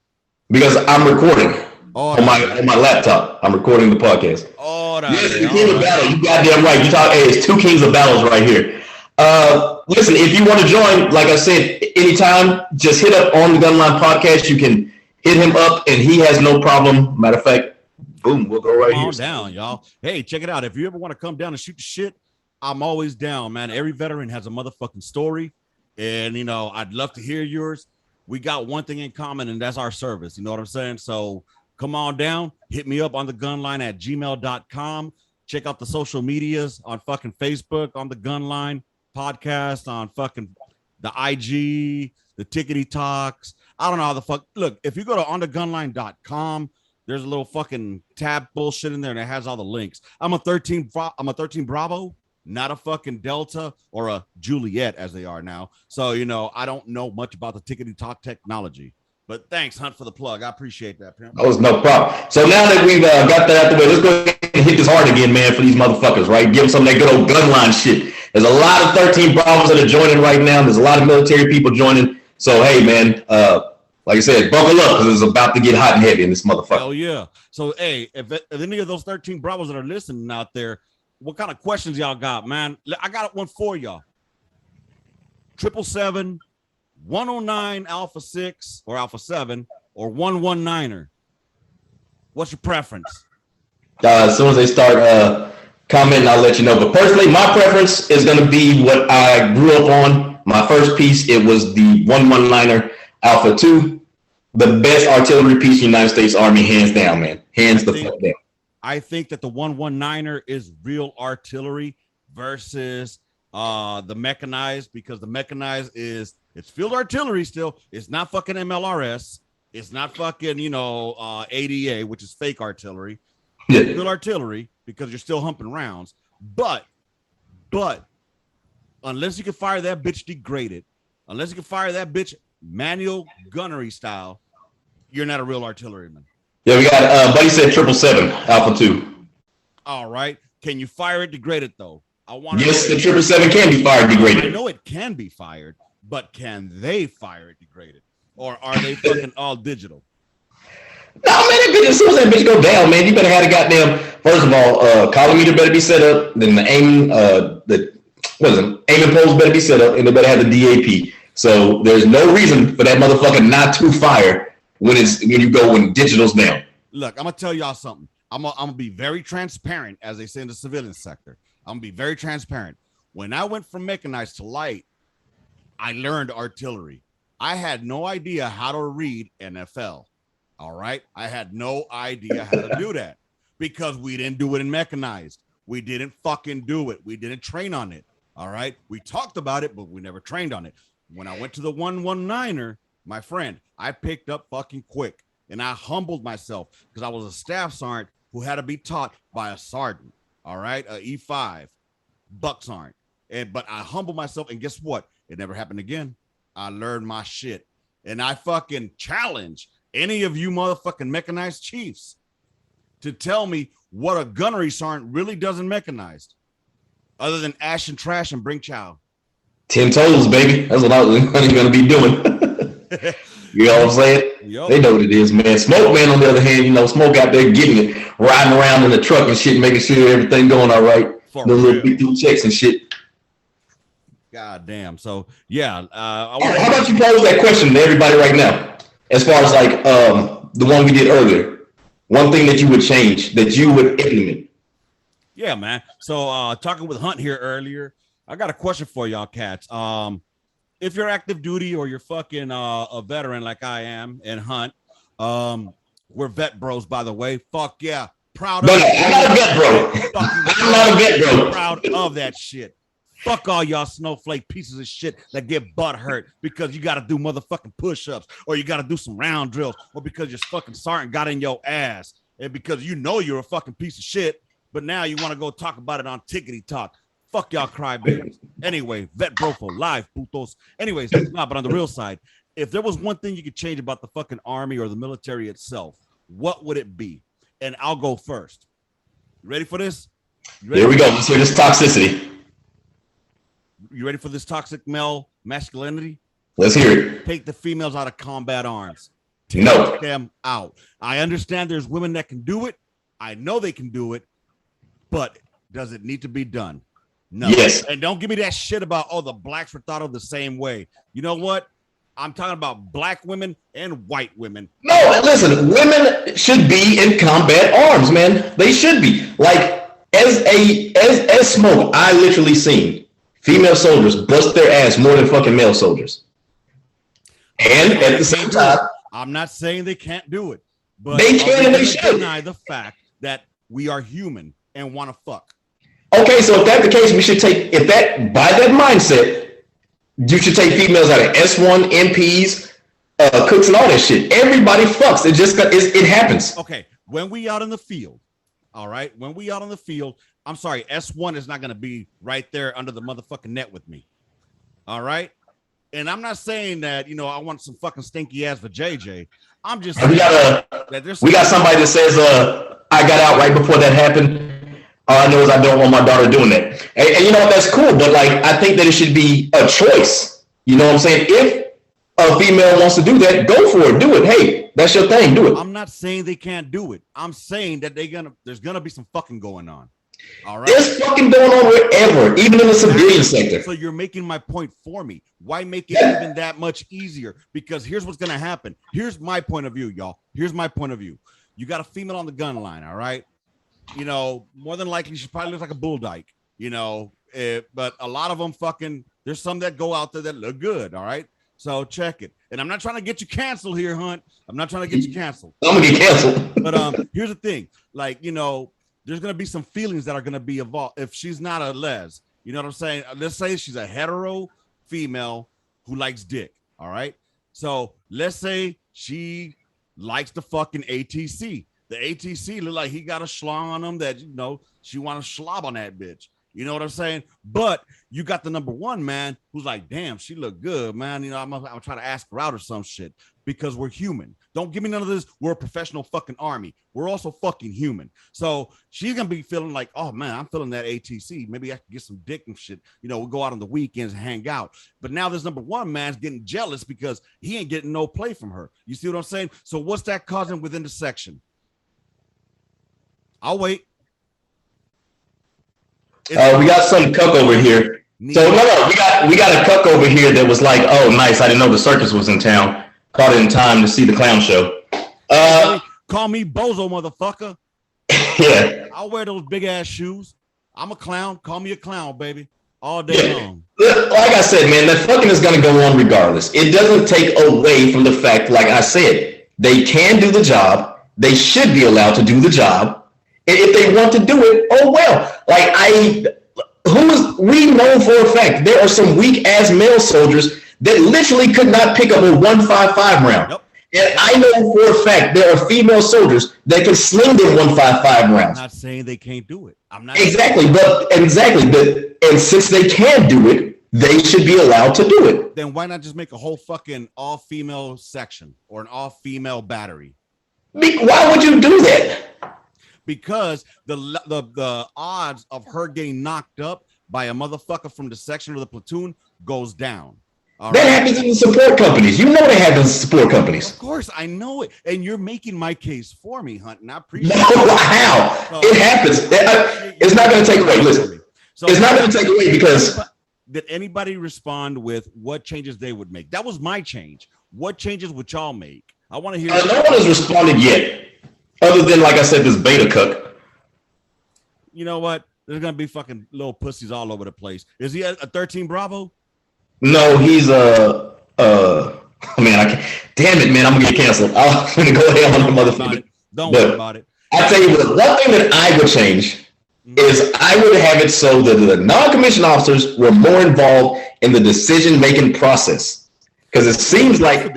Because I'm recording on my laptop. I'm recording the podcast. Oh, yes, the King of Battle. You goddamn right. You talk. Hey, it's two Kings of Battles right here. Listen, if you want to join, like I said, anytime, just hit up On the Gunline podcast. You can hit him up, and he has no problem. Matter of fact, boom, we'll go right here. Down, y'all. Hey, check it out. If you ever want to come down and shoot the shit, I'm always down, man. Every veteran has a motherfucking story. And, you know, I'd love to hear yours. We got one thing in common, and that's our service. You know what I'm saying? So come on down. Hit me up on the gunline at gmail.com. Check out the social medias on fucking Facebook, on the Gunline podcast, on fucking the IG, the Tickety Talks. I don't know how the fuck. Look, if you go to onthegunline.com, there's a little fucking tab bullshit in there that has all the links. I'm a 13 Bravo. Not a fucking Delta or a Juliet as they are now. So, you know, I don't know much about the Tickety Talk technology. But thanks, Hunt, for the plug. I appreciate that, pimp. Oh, it's no problem. So now that we've got that out the way, let's go ahead and hit this hard again, man, for these motherfuckers, right? Give them some of that good old gunline shit. There's a lot of 13 Bravos that are joining right now. There's a lot of military people joining. So, hey, man, like I said, buckle up because it's about to get hot and heavy in this motherfucker. Hell yeah. So, hey, if any of those 13 Bravos that are listening out there, what kind of questions y'all got, man? I got one for y'all. 777, 109 Alpha 6 or Alpha 7 or 119er. What's your preference? As soon as they start commenting, I'll let you know. But personally, my preference is going to be what I grew up on. My first piece, it was the 119er Alpha 2. The best artillery piece in the United States Army, hands down, man. Hands the fuck down. I think that the 119er is real artillery versus the mechanized, because the mechanized it's field artillery still. It's not fucking MLRS. It's not fucking, you know, ADA, which is fake artillery. Yeah. Field artillery because you're still humping rounds. But unless you can fire that bitch degraded, unless you can fire that bitch manual gunnery style, you're not a real artilleryman. Yeah, we got Buddy said 777 Alpha 2. All right. Can you fire it degraded though? Yes, the 777 can be fired degraded. I know it can be fired, but can they fire it degraded? Or are they fucking all digital? No, man, that bitch, as soon as that bitch go down, man, you better have a goddamn, first of all, collimeter better be set up, then the aiming poles better be set up, and they better have the DAP. So there's no reason for that motherfucker not to fire when digital's down. Look, I'm gonna tell y'all something. I'm gonna be very transparent, as they say in the civilian sector. I'm gonna be very transparent. When I went from mechanized to light, I learned artillery. I had no idea how to read NFL. All right, I had no idea how to do that because we didn't do it in mechanized. We didn't fucking do it. We didn't train on it. All right, we talked about it, but we never trained on it. When I went to the 119er, my friend, I picked up fucking quick. and I humbled myself because I was a staff sergeant who had to be taught by a sergeant. All right, a E5 buck sergeant, but I humbled myself, and guess what? It never happened again. I learned my shit, and I fucking challenge any of you motherfucking mechanized chiefs to tell me what a gunnery sergeant really does in mechanized, other than ash and trash and bring chow. 10 toes, baby. That's what I'm gonna be doing. You know what I'm saying? Yep. They know what it is, man. Smoke Man, on the other hand, Smoke out there getting it, riding around in the truck and shit, making sure everything going all right. For the little real. big checks and shit. God damn. So yeah. How about you pose that question to everybody right now? As far as like the one we did earlier, one thing that you would change, that you would implement. Yeah, man. So talking with Hunt here earlier, I got a question for y'all cats. If you're active duty or you're fucking a veteran like I am and Hunt, we're vet bros, by the way. Fuck yeah. Proud of it. I'm not a vet bro. I'm not a vet bro. Proud of that shit. Fuck all y'all snowflake pieces of shit that get butt hurt because you got to do motherfucking push-ups or you got to do some round drills or because your fucking sergeant got in your ass and because you're a fucking piece of shit, but now you want to go talk about it on Tickety Talk. Fuck y'all crybabies. Anyway, vet bro for life, putos. Anyways, but on the real side, if there was one thing you could change about the fucking army or the military itself, what would it be? And I'll go first. You ready for this? Here we go. Let's hear this toxicity. You ready for this toxic male masculinity? Let's hear it. Take the females out of combat arms. Take them out. I understand there's women that can do it. I know they can do it, but does it need to be done? No. Yes. And don't give me that shit about, the blacks were thought of the same way. You know what? I'm talking about black women and white women. No, listen, women should be in combat arms, man. They should be. Like, as Smoke, I literally seen female soldiers bust their ass more than fucking male soldiers. And at the same time, I'm not saying they can't do it, but they can and they should deny the fact that we are human and want to fuck. Okay, so if that's the case, by that mindset, you should take females out of S1, MPs, cooks, and all that shit. Everybody fucks. It happens. Okay, when we out in the field, all right, I'm sorry, S1 is not going to be right there under the motherfucking net with me. All right? And I'm not saying that, I want some fucking stinky ass for JJ. I'm just saying we got somebody that says, I got out right before that happened. All I know is I don't want my daughter doing that. And you know what? That's cool. But like, I think that it should be a choice. You know what I'm saying? If a female wants to do that, go for it. Do it. Hey, that's your thing. Do it. I'm not saying they can't do it. I'm saying that there's gonna be some fucking going on. All right. There's fucking going on wherever, even in the civilian sector. So you're making my point for me. Why make it even that much easier? Because here's what's gonna happen. Here's my point of view, y'all. Here's my point of view. You got a female on the gun line, all right? More than likely she probably looks like a bull dyke, but a lot of them there's some that go out there that look good, all right? So check it. And I'm not trying to get you canceled here, Hunt. I'm not trying to get you canceled. I'm gonna get canceled. But here's the thing. Like, there's gonna be some feelings that are gonna be involved if she's not a les. You know what I'm saying? Let's say she's a hetero female who likes dick. All right. So let's say she likes the fucking ATC. The ATC look like he got a schlong on him that she want to slob on that bitch. You know what I'm saying? But you got the number one man who's like, damn, she look good, man. I'm gonna try to ask her out or some shit because we're human. Don't give me none of this. We're a professional fucking army. We're also fucking human. So she's gonna be feeling like, oh man, I'm feeling that ATC. Maybe I can get some dick and shit. We'll go out on the weekends and hang out. But now this number one man's getting jealous because he ain't getting no play from her. You see what I'm saying? So what's that causing within the section? I'll wait. We got some cuck over here. So we got a cuck over here that was like, oh, nice. I didn't know the circus was in town. Caught it in time to see the clown show. Call me Bozo, motherfucker. Yeah. I'll wear those big ass shoes. I'm a clown. Call me a clown, baby. All day long. Like I said, man, that fucking is gonna go on regardless. It doesn't take away from the fact, like I said, they can do the job. They should be allowed to do the job. And if they want to do it, oh well. Like we know for a fact there are some weak ass male soldiers that literally could not pick up a 155 round. Yep. And I know for a fact there are female soldiers that can sling them 155 rounds. I'm not saying they can't do it. I'm not but and since they can do it, they should be allowed to do it. Then why not just make a whole fucking all-female section or an all-female battery? Why would you do that? Because the odds of her getting knocked up by a motherfucker from the section or the platoon goes down. That happens in the support companies. You know they have those support companies. Of course, I know it. And you're making my case for me, Hunt, and I appreciate it. No, how? So, it happens. It's not going to take away. Listen, so it's not going to take away because... Did anybody respond with what changes they would make? That was my change. What changes would y'all make? I want to hear... no one has responded yet, other than, like I said, this beta cuck. You know what? There's going to be fucking little pussies all over the place. Is he a 13 Bravo? No, he's man, I can't. Damn it, man, I'm gonna get canceled. I'm gonna go ahead on the motherfucker. Don't worry about it. I tell you what, one thing that I would change is I would have it so that the non-commissioned officers were more involved in the decision-making process. Because it seems like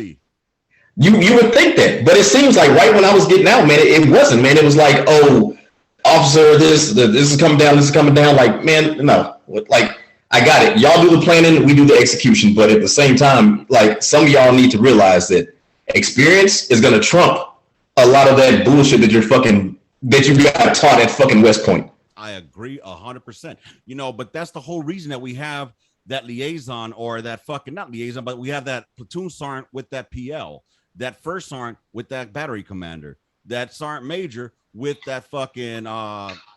you would think that, but it seems like right when I was getting out, man, it wasn't, man. It was like, oh, officer, this is coming down, this is coming down. Like, man, no, like. I got it. Y'all do the planning, we do the execution. But at the same time, like some of y'all need to realize that experience is gonna trump a lot of that bullshit that you got taught at fucking West Point. I agree 100%. You know, but that's the whole reason that we have that liaison or that fucking not liaison, but we have that platoon sergeant with that PL, that first sergeant with that battery commander, that sergeant major with that fucking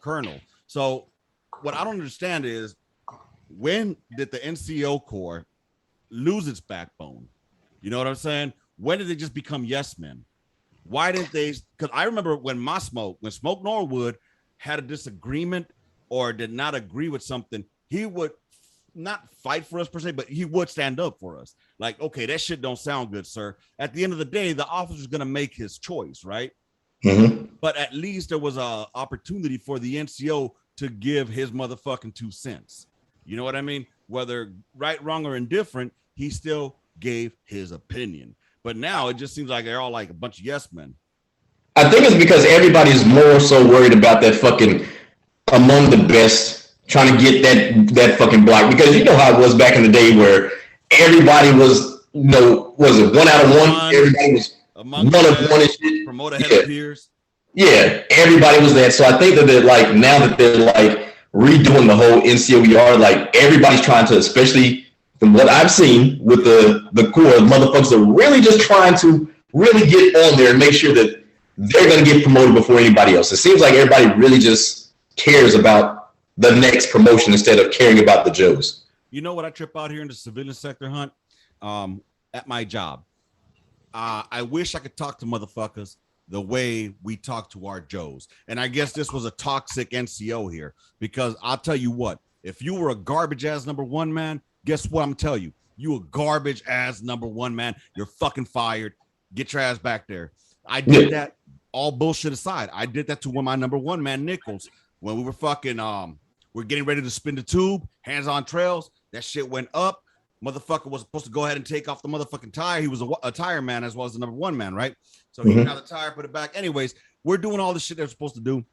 colonel. So what I don't understand is, when did the NCO Corps lose its backbone? You know what I'm saying? When did they just become yes men? Why didn't they? Because I remember when Smoke Norwood had a disagreement or did not agree with something, he would not fight for us per se, but he would stand up for us. Like, okay, that shit don't sound good, sir. At the end of the day, the officer's going to make his choice, right? Mm-hmm. But at least there was an opportunity for the NCO to give his motherfucking 2 cents. You know what I mean? Whether right, wrong, or indifferent, he still gave his opinion. But now it just seems like they're all like a bunch of yes men. I think it's because everybody's more so worried about that fucking among the best, trying to get that fucking block. Because you know how it was back in the day where everybody was, you know, was it 1 out of 1? Everybody was among 1 of 1 and shit. Promote ahead of peers. Yeah, everybody was that. So I think that they're like, now that they're like, redoing the whole NCOER, like everybody's trying to, especially from what I've seen with the Corps, motherfuckers are really just trying to really get on there and make sure that they're going to get promoted before anybody else. It seems like everybody really just cares about the next promotion instead of caring about the Joes. You know what I trip out here in the civilian sector, Hunt? At my job, I wish I could talk to motherfuckers the way we talk to our Joes. And I guess this was a toxic NCO here, because I'll tell you what, if you were a garbage ass number 1 man, guess what I'm telling you? You a garbage ass number 1 man. You're fucking fired. Get your ass back there. I did that, all bullshit aside. I did that to one of my number 1 man, Nichols, when we were fucking, we're getting ready to spin the tube, hands on trails. That shit went up. Motherfucker was supposed to go ahead and take off the motherfucking tire. He was a tire man as well as the number 1 man, right? So he got the tire, put it back. Anyways, we're doing all the shit they're supposed to do.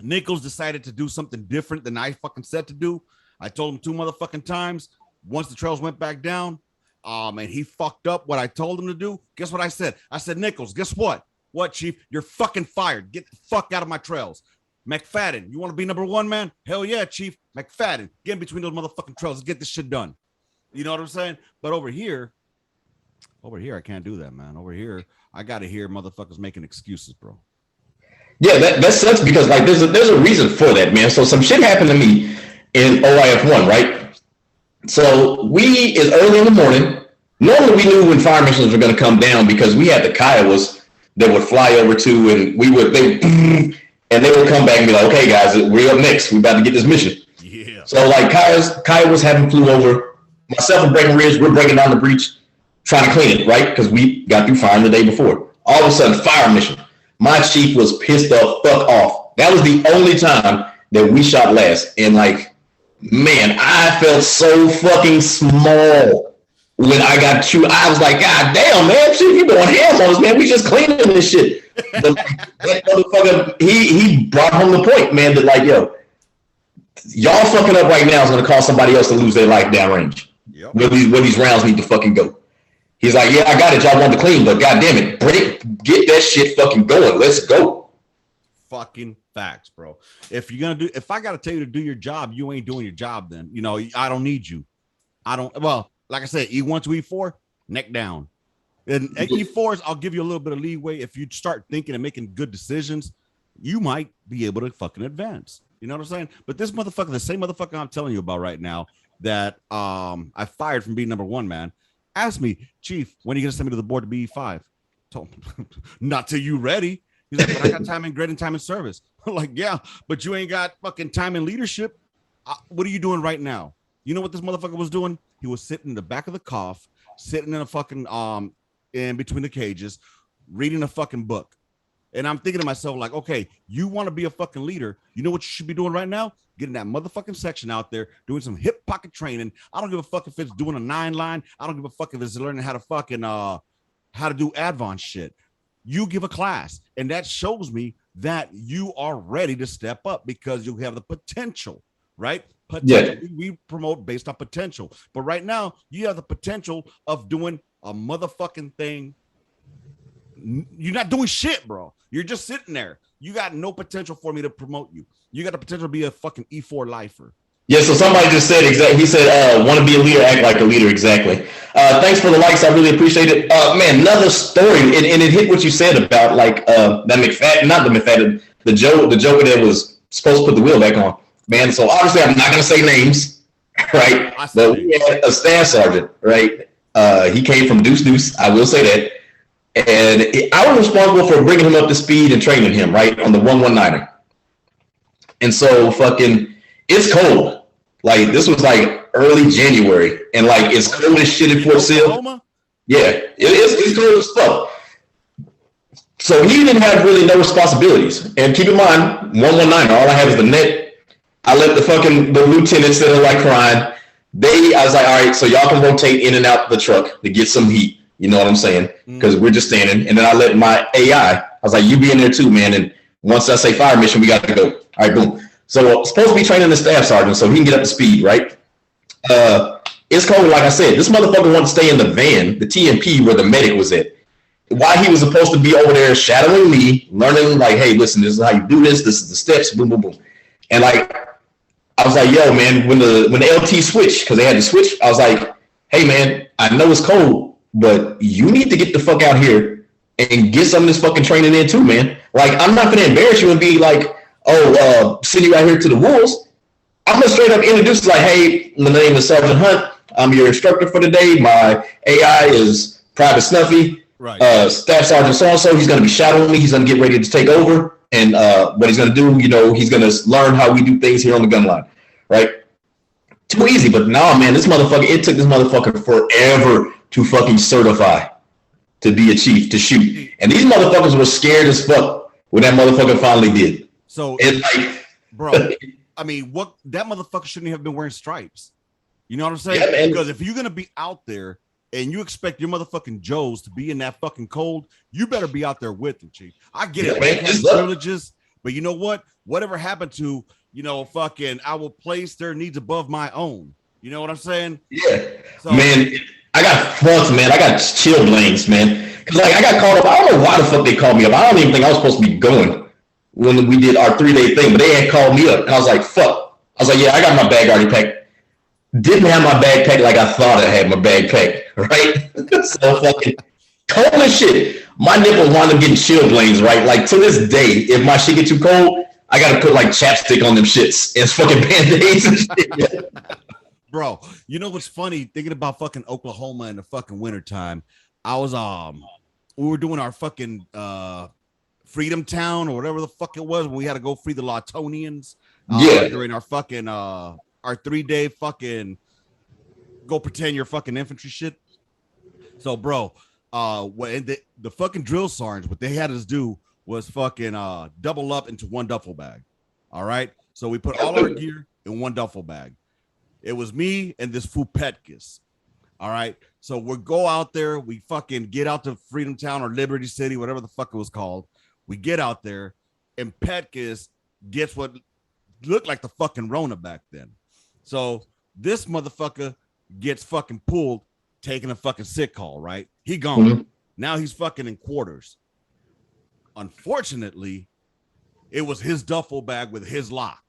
Nichols decided to do something different than I fucking said to do. I told him 2 motherfucking times. Once the trails went back down, and he fucked up what I told him to do. Guess what I said? I said, Nichols, guess what? What, Chief? You're fucking fired. Get the fuck out of my trails. McFadden, you want to be number 1 man? Hell yeah, Chief. McFadden, get in between those motherfucking trails. Let's get this shit done. You know what I'm saying? But over here, I can't do that, man. Over here, I got to hear motherfuckers making excuses, bro. Yeah, that sucks because like there's a reason for that, man. So some shit happened to me in OIF1, right? So we is early in the morning. Normally we knew when fire missions were going to come down because we had the Kiowas that would fly over to, and they would come back and be like, okay, guys, we're up next. We're about to get this mission. Yeah. So like Kiowas haven't flew over. Myself and Breckenridge, we're breaking down the breach, trying to clean it, right? Because we got through firing the day before. All of a sudden, fire mission. My chief was pissed the fuck off. That was the only time that we shot last. And like, man, I felt so fucking small. when I got you, I was like, God damn, man, shit, you going ham on us, man. We just cleaning this shit. But that motherfucker, he brought home the point, man, that like, yo, y'all fucking up right now is gonna cause somebody else to lose their life downrange. Yep. Where these rounds need to fucking go. He's like, yeah, I got it. Y'all want to clean, but goddamn it, get that shit fucking going. Let's go. Fucking facts, bro. If I gotta tell you to do your job, you ain't doing your job. Then I don't need you. Well, like I said, E1 to E4, neck down. And at E4s, I'll give you a little bit of leeway. If you start thinking and making good decisions, you might be able to fucking advance. You know what I'm saying? But this motherfucker, the same motherfucker I'm telling you about right now, that I fired from being number one, man, asked me, Chief, when are you gonna send me to the board to be E5? Told him, not till you ready. He's like, but I got time in grid and time in service. I'm like, yeah, but you ain't got fucking time in leadership. What are you doing right now? You know what this motherfucker was doing? He was sitting in the back of the cough, sitting in a fucking in between the cages, reading a fucking book. And I'm thinking to myself, like, okay, you want to be a fucking leader. You know what you should be doing right now? Getting that motherfucking section out there, doing some hip pocket training. I don't give a fuck if it's doing a 9-line. I don't give a fuck if it's learning how to fucking how to do advanced shit. You give a class, and that shows me that you are ready to step up because you have the potential, right? Potential. Yeah. We promote based on potential. But right now, you have the potential of doing a motherfucking thing. You're not doing shit, bro. You're just sitting there. You got no potential for me to promote you. You got the potential to be a fucking E4 lifer. Yeah, so somebody just said exactly. He said, "Want to be a leader, act like a leader." Exactly. Thanks for the likes. I really appreciate it. Man, another story, and it hit what you said about like that McFadden, not the McFadden, the Joker that was supposed to put the wheel back on. Man, so obviously I'm not gonna say names, right? But we had a staff sergeant, right? He came from Deuce Deuce. I will say that. And I was responsible for bringing him up to speed and training him, right, on the 119er. And so fucking, it's cold. Like, this was like early January. And like, it's cold as shit in Fort Sill. Yeah, it's cold as fuck. So he didn't have really no responsibilities. And keep in mind, 119er, all I have is the net. I let the lieutenants that are like crying. I was like, all right, so y'all can rotate in and out the truck to get some heat. You know what I'm saying? Because we're just standing. And then I let my AI, I was like, you be in there too, man. And once I say fire mission, we got to go. All right, boom. So supposed to be training the staff sergeant so he can get up to speed, right? It's cold, like I said. This motherfucker wanted to stay in the van, the TMP, where the medic was at. Why he was supposed to be over there shadowing me, learning like, hey, listen, this is how you do this. This is the steps, boom, boom, boom. And like, I was like, yo, man, when the LT switched, because they had to switch, I was like, hey, man, I know it's cold, but you need to get the fuck out here and get some of this fucking training in too, man. Like, I'm not gonna embarrass you and be like, send you out here to the wolves. I'm gonna straight up introduce like, hey, my name is Sergeant Hunt. I'm your instructor for the day. My AI is Private Snuffy. Right. Staff Sergeant so-and-so. He's gonna be shadowing me. He's gonna get ready to take over. And what he's gonna do, he's gonna learn how we do things here on the gun line. Right? Too easy, but nah, man, it took this motherfucker forever to fucking certify to be a chief, to shoot. And these motherfuckers were scared as fuck when that motherfucker finally did. So, it's like, bro, I mean, what that motherfucker shouldn't have been wearing stripes. You know what I'm saying? Yeah, because if you're going to be out there and you expect your motherfucking Joes to be in that fucking cold, you better be out there with them, chief. I get it, man. Has privileges, but you know what? Whatever happened to, fucking, I will place their needs above my own. You know what I'm saying? Yeah. So, man, I got fucked, man. I got chillblains, man. Because like I got called up. I don't know why the fuck they called me up. I don't even think I was supposed to be going when we did our 3-day thing, but they had called me up, and I was like, fuck. I was like, yeah, I got my bag already packed. Didn't have my bag packed like I thought I had my bag packed, right? So fucking cold as shit. My nipples wound up getting chillblains, right? Like to this day, if my shit get too cold, I gotta put like chapstick on them shits and fucking band-aids and shit. Bro, you know what's funny? Thinking about fucking Oklahoma in the fucking wintertime, I was we were doing our fucking Freedom Town or whatever the fuck it was when we had to go free the Lawtonians during our fucking our 3-day fucking go pretend you're fucking infantry shit. So bro, when the fucking drill sergeants, what they had us do was fucking double up into one duffel bag. All right. So we put all our gear in one duffel bag. It was me and this fool Petkus. All right. So we go out there, we fucking get out to Freedom Town or Liberty City, whatever the fuck it was called. We get out there, and Petkus gets what looked like the fucking Rona back then. So this motherfucker gets fucking pulled, taking a fucking sick call, right? He gone. Mm-hmm. Now he's fucking in quarters. Unfortunately, it was his duffel bag with his lock.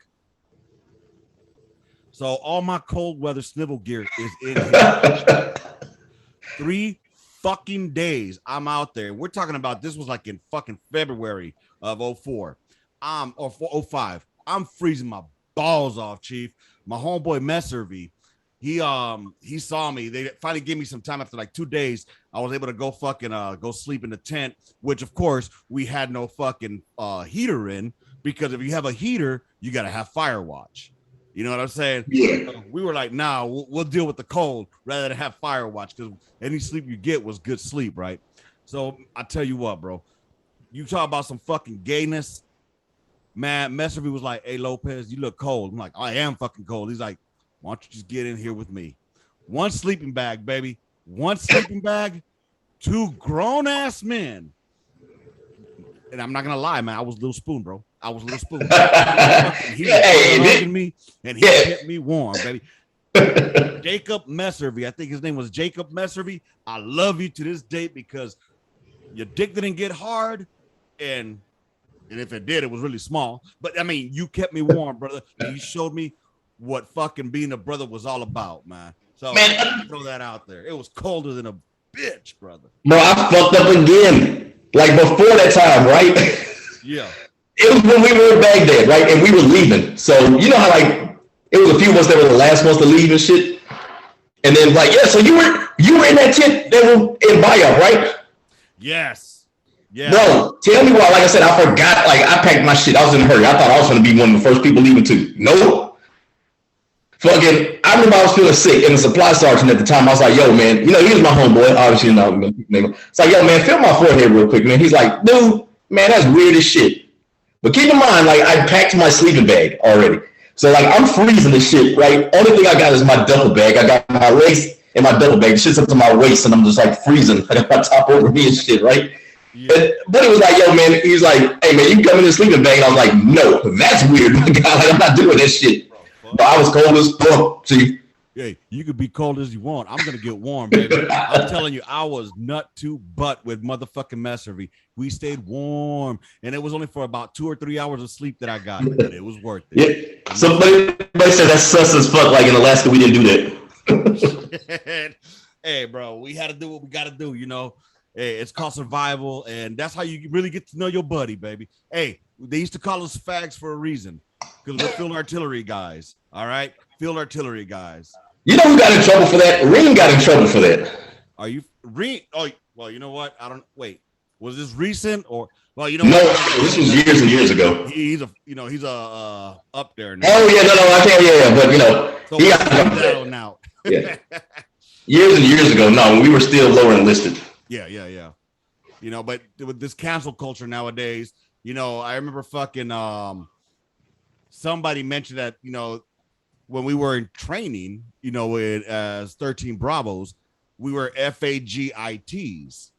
So all my cold weather snivel gear is in here. 3 fucking days I'm out there. We're talking about this was like in fucking February of 04. Or 05. I'm freezing my balls off, Chief. My homeboy Messervy, he saw me. They finally gave me some time after like 2 days. I was able to go fucking go sleep in the tent, which of course we had no fucking heater in, because if you have a heater, you gotta have fire watch. You know what I'm saying? Yeah. We were like, nah, we'll deal with the cold rather than have fire watch, because any sleep you get was good sleep, right? So I tell you what, bro, you talk about some fucking gayness. Man, Messervy was like, hey, Lopez, you look cold. I'm like, I am fucking cold. He's like, why don't you just get in here with me? 1 sleeping bag, baby. 1 sleeping bag, 2 grown-ass men. And I'm not going to lie, man. I was a little spoon, bro. I was a little spoon. He was hugging me, and he kept me warm, baby. Jacob Messervy, I think his name was Jacob Messervy. I love you to this day because your dick didn't get hard, and if it did, it was really small. But, I mean, you kept me warm, brother. And you showed me what fucking being a brother was all about, man. So, throw that out there. It was colder than a bitch, brother. Bro, I fucked up again. Like, before that time, right? Yeah. It was when we were in Baghdad, right? And we were leaving. So, you know how, like, it was a few of us that were the last ones to leave and shit? And then, like, yeah, so you were in that tent that were in Bayard, right? Yes. Yeah. Bro, tell me why. Like I said, I forgot. Like, I packed my shit. I was in a hurry. I thought I was going to be one of the first people leaving, too. Nope. Fucking, I remember I was feeling sick, and the supply sergeant at the time, I was like, yo, man, you know, he was my homeboy, obviously, it's like, yo, man, feel my forehead real quick, man. He's like, dude, man, that's weird as shit. But keep in mind, like, I packed my sleeping bag already. So, like, I'm freezing this shit, right? Only thing I got is my duffel bag. I got my legs in my duffel bag. The shit's up to my waist, and I'm just, like, freezing. I got my top over me and shit, right? Yeah. But he was like, yo, man, he's like, hey, man, you come in the sleeping bag? And I was like, no, that's weird, my God. Like, I'm not doing that shit. But I was cold as fuck, see? Hey, you could be cold as you want. I'm going to get warm, baby. I'm telling you, I was nut to butt with motherfucking Messervy. We stayed warm, and it was only for about 2 or 3 hours of sleep that I got, but it was worth it. Yeah. Somebody said that's sus as fuck, like in Alaska, we didn't do that. Hey, bro, we had to do what we got to do, you know? Hey, it's called survival, and that's how you really get to know your buddy, baby. Hey, they used to call us fags for a reason, because we're field artillery guys, all right? Field artillery guys. You know who got in trouble for that? Reem got in trouble for that. Are you Reem? Oh, well, you know what? I don't wait. Was this recent or well? You know, no, this was years and years ago. He's up there now. Oh yeah, no, I can't. Yeah, but you know, so he got that on out. Yeah, years and years ago. No, when we were still lower enlisted. Yeah. You know, but with this cancel culture nowadays, you know, I remember fucking somebody mentioned that, you know, when we were in training, you know, as 13 Bravos, we were FAGITs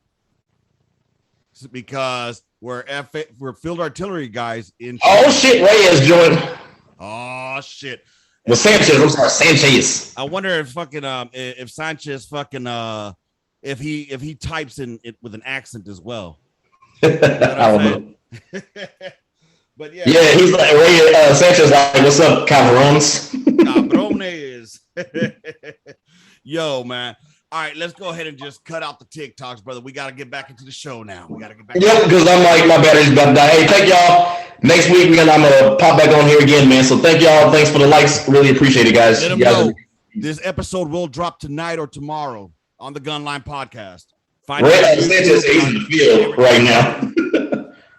because we're field artillery guys in. Oh shit, Reyes joined. Oh shit. Well, Sanchez. I'm sorry, Sanchez. I wonder if fucking if Sanchez fucking if he types in it with an accent as well. You know I don't know. But yeah, he's like Sanchez. Like, what's up, cabrones? Cabrones. Yo, man. All right, let's go ahead and just cut out the TikToks, brother. We got to get back into the show now. We got to get back. Yep, because I'm like, my battery's about to die. Hey, thank y'all. Next week, I'm going to pop back on here again, man. So thank y'all. Thanks for the likes. Really appreciate it, guys. Let them know. This episode will drop tonight or tomorrow on the Gunline podcast. Sanchez says he's in the field right now.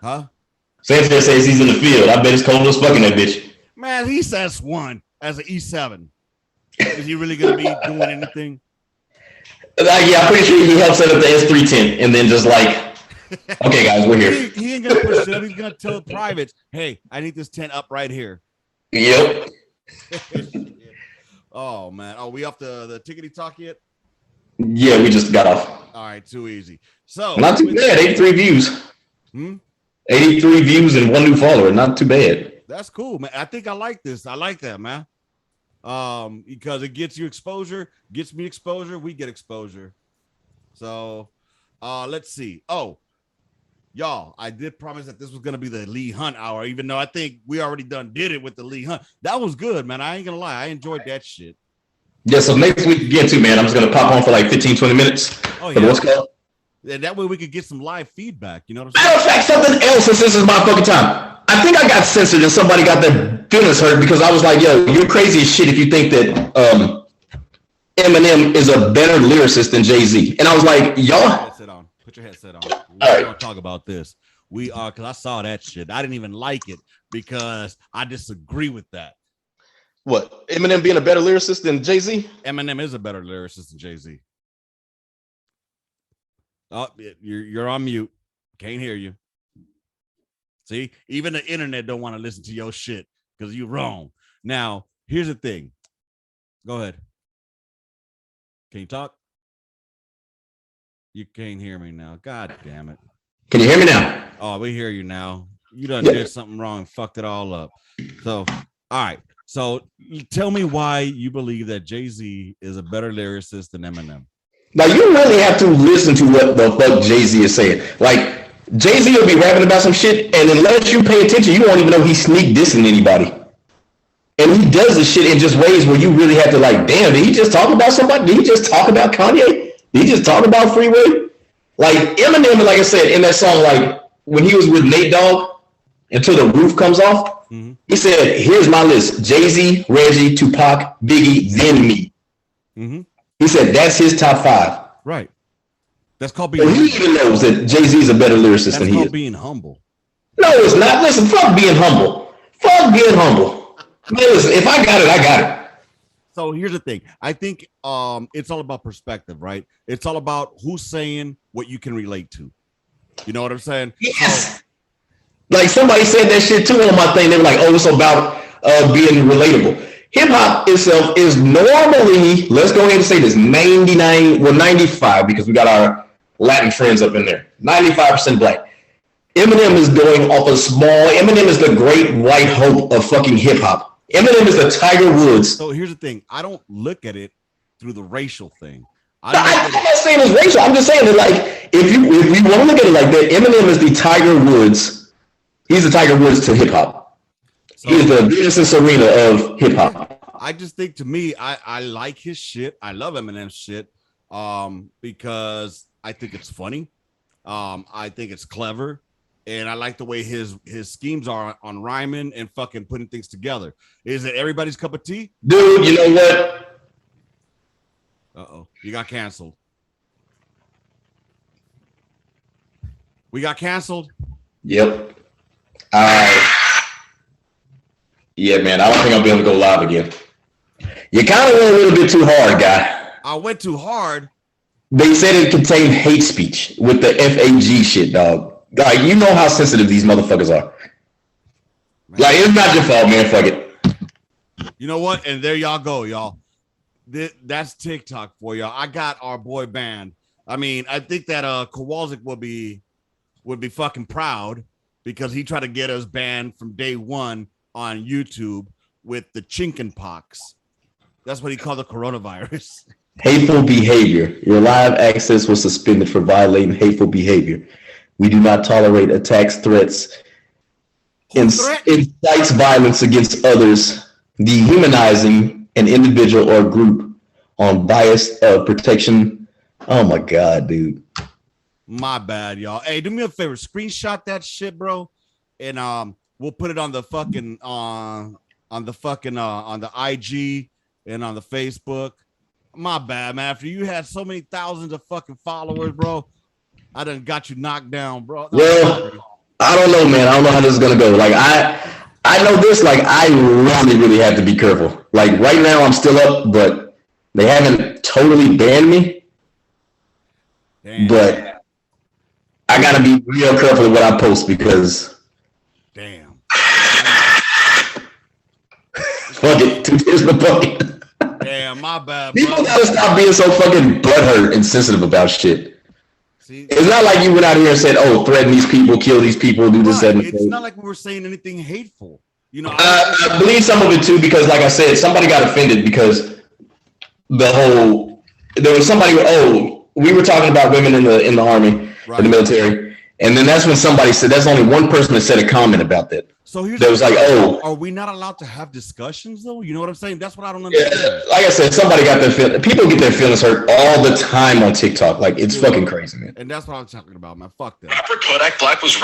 Huh? Sanchez says he's in the field. I bet it's cold as fucking that bitch. Man, he's S1 as an E7. Is he really going to be doing anything? Yeah, I'm pretty sure he helped set up the S3 tent and then just like, okay, guys, we're here. He ain't going to push it up. He's going to tell the privates, hey, I need this tent up right here. Yep. Oh, man. Are we off the tickety talk yet? Yeah, we just got off. All right, too easy. So not too bad. 83 views. 83 views and 1 new follower. Not too bad. That's cool, man. I think I like this. I like that, man. Because it gets you exposure, gets me exposure, we get exposure. So let's see. Oh, y'all, I did promise that this was gonna be the Lee Hunt hour, even though I think we already did it with the Lee Hunt. That was good, man. I ain't gonna lie, I enjoyed that shit. Yeah, so next week again too, man. I'm just gonna pop on for like 15-20 minutes. Oh yeah. And that way we could get some live feedback. You know what I'm saying? Matter of fact, something else, since this is my fucking time. I think I got censored and somebody got their feelings hurt because I was like, yo, you're crazy as shit if you think that Eminem is a better lyricist than Jay-Z. And I was like, y'all. Put your headset on. We're going to talk about this. We are, because I saw that shit. I didn't even like it because I disagree with that. What? Eminem being a better lyricist than Jay-Z? Eminem is a better lyricist than Jay-Z. Oh, you're on mute. Can't hear you. See, even the internet don't want to listen to your shit because you're wrong. Now, here's the thing. Go ahead. Can you talk? You can't hear me now. God damn it. Can you hear me now? Oh, we hear you now. You done did something wrong and fucked it all up. So, all right. So tell me why you believe that Jay-Z is a better lyricist than Eminem. Now, you really have to listen to what the fuck Jay-Z is saying. Like, Jay-Z will be rapping about some shit, and unless you pay attention, you won't even know he's sneak dissing anybody. And he does this shit in just ways where you really have to like, damn, did he just talk about somebody? Did he just talk about Kanye? Did he just talk about Freeway? Like, Eminem, like I said, in that song, like, when he was with Nate Dogg, Until the Roof Comes Off, he said, here's my list. Jay-Z, Reggie, Tupac, Biggie, then me. He said, that's his top 5. Right. That's called being humble. He even knows that Jay-Z is a better lyricist than he is. That's called being humble. No, it's not. Listen, fuck being humble. Fuck being humble. Man, listen, if I got it, I got it. So here's the thing. I think it's all about perspective, right? It's all about who's saying what you can relate to. You know what I'm saying? Yes. So, like somebody said that shit too on my thing. They were like, oh, it's about being relatable. Hip hop itself is normally, let's go ahead and say this, 95, because we got our Latin friends up in there, 95% black. Eminem is going off a small, Eminem is the great white hope of fucking hip hop. Eminem is the Tiger Woods. So here's the thing. I don't look at it through the racial thing. I'm not saying it's racial. I'm just saying that, like, if we want to look at it like that, Eminem is the Tiger Woods. He's the Tiger Woods to hip hop. So, he's the Venus and Serena of hip hop. I just think, to me, I like his shit. I love Eminem's shit because I think it's funny. I think it's clever. And I like the way his schemes are on rhyming and fucking putting things together. Is it everybody's cup of tea? Dude, you know what? Uh-oh. You got canceled. We got canceled? Yep. Yeah, man. I don't think I'll be able to go live again. You kind of went a little bit too hard, guy. I went too hard? They said it contained hate speech with the FAG shit, dog. Like, you know how sensitive these motherfuckers are. Man. Like, it's not your fault, man. Fuck it. You know what? And there y'all go, y'all. That's TikTok for y'all. I got our boy banned. I mean, I think that Kowalczyk would be fucking proud because he tried to get us banned from day one on YouTube with the chinken pox. That's what he called the coronavirus. Hateful behavior. Your live access was suspended for violating hateful behavior. We do not tolerate attacks, threats, incites violence against others, dehumanizing an individual or group on bias protection. Oh my God, dude. My bad, y'all. Hey, do me a favor, screenshot that shit, bro, and we'll put it on the fucking on the IG and on the Facebook. My bad, man. After you had so many thousands of fucking followers, bro, I done got you knocked down, bro. Well, I don't know, man. I don't know how this is gonna go. Like I know this. Like I really have to be careful. Like right now, I'm still up, but they haven't totally banned me. Damn. But I gotta be real careful with what I post because. Damn. Fuck it. Here's the bucket. Damn, my bad, People bro. gotta stop being so fucking butthurt and sensitive about shit. See, it's not like you went out here and said, "Oh, threaten these people, kill these people, do this, that, and it's not like we were saying anything hateful. You know, I believe some of it too, because like I said, somebody got offended because there was somebody. Oh, we were talking about women in the army, in the military, and then that's when somebody said, "That's only one person that said a comment about that." So here's was like, "Oh, are we not allowed to have discussions though?" You know what I'm saying? That's what I don't understand. Yeah, like I said, somebody got their feelings. People get their feelings hurt all the time on TikTok. Like it's fucking crazy, man. And that's what I'm talking about, man. Fuck that. Rapper Kodak Black was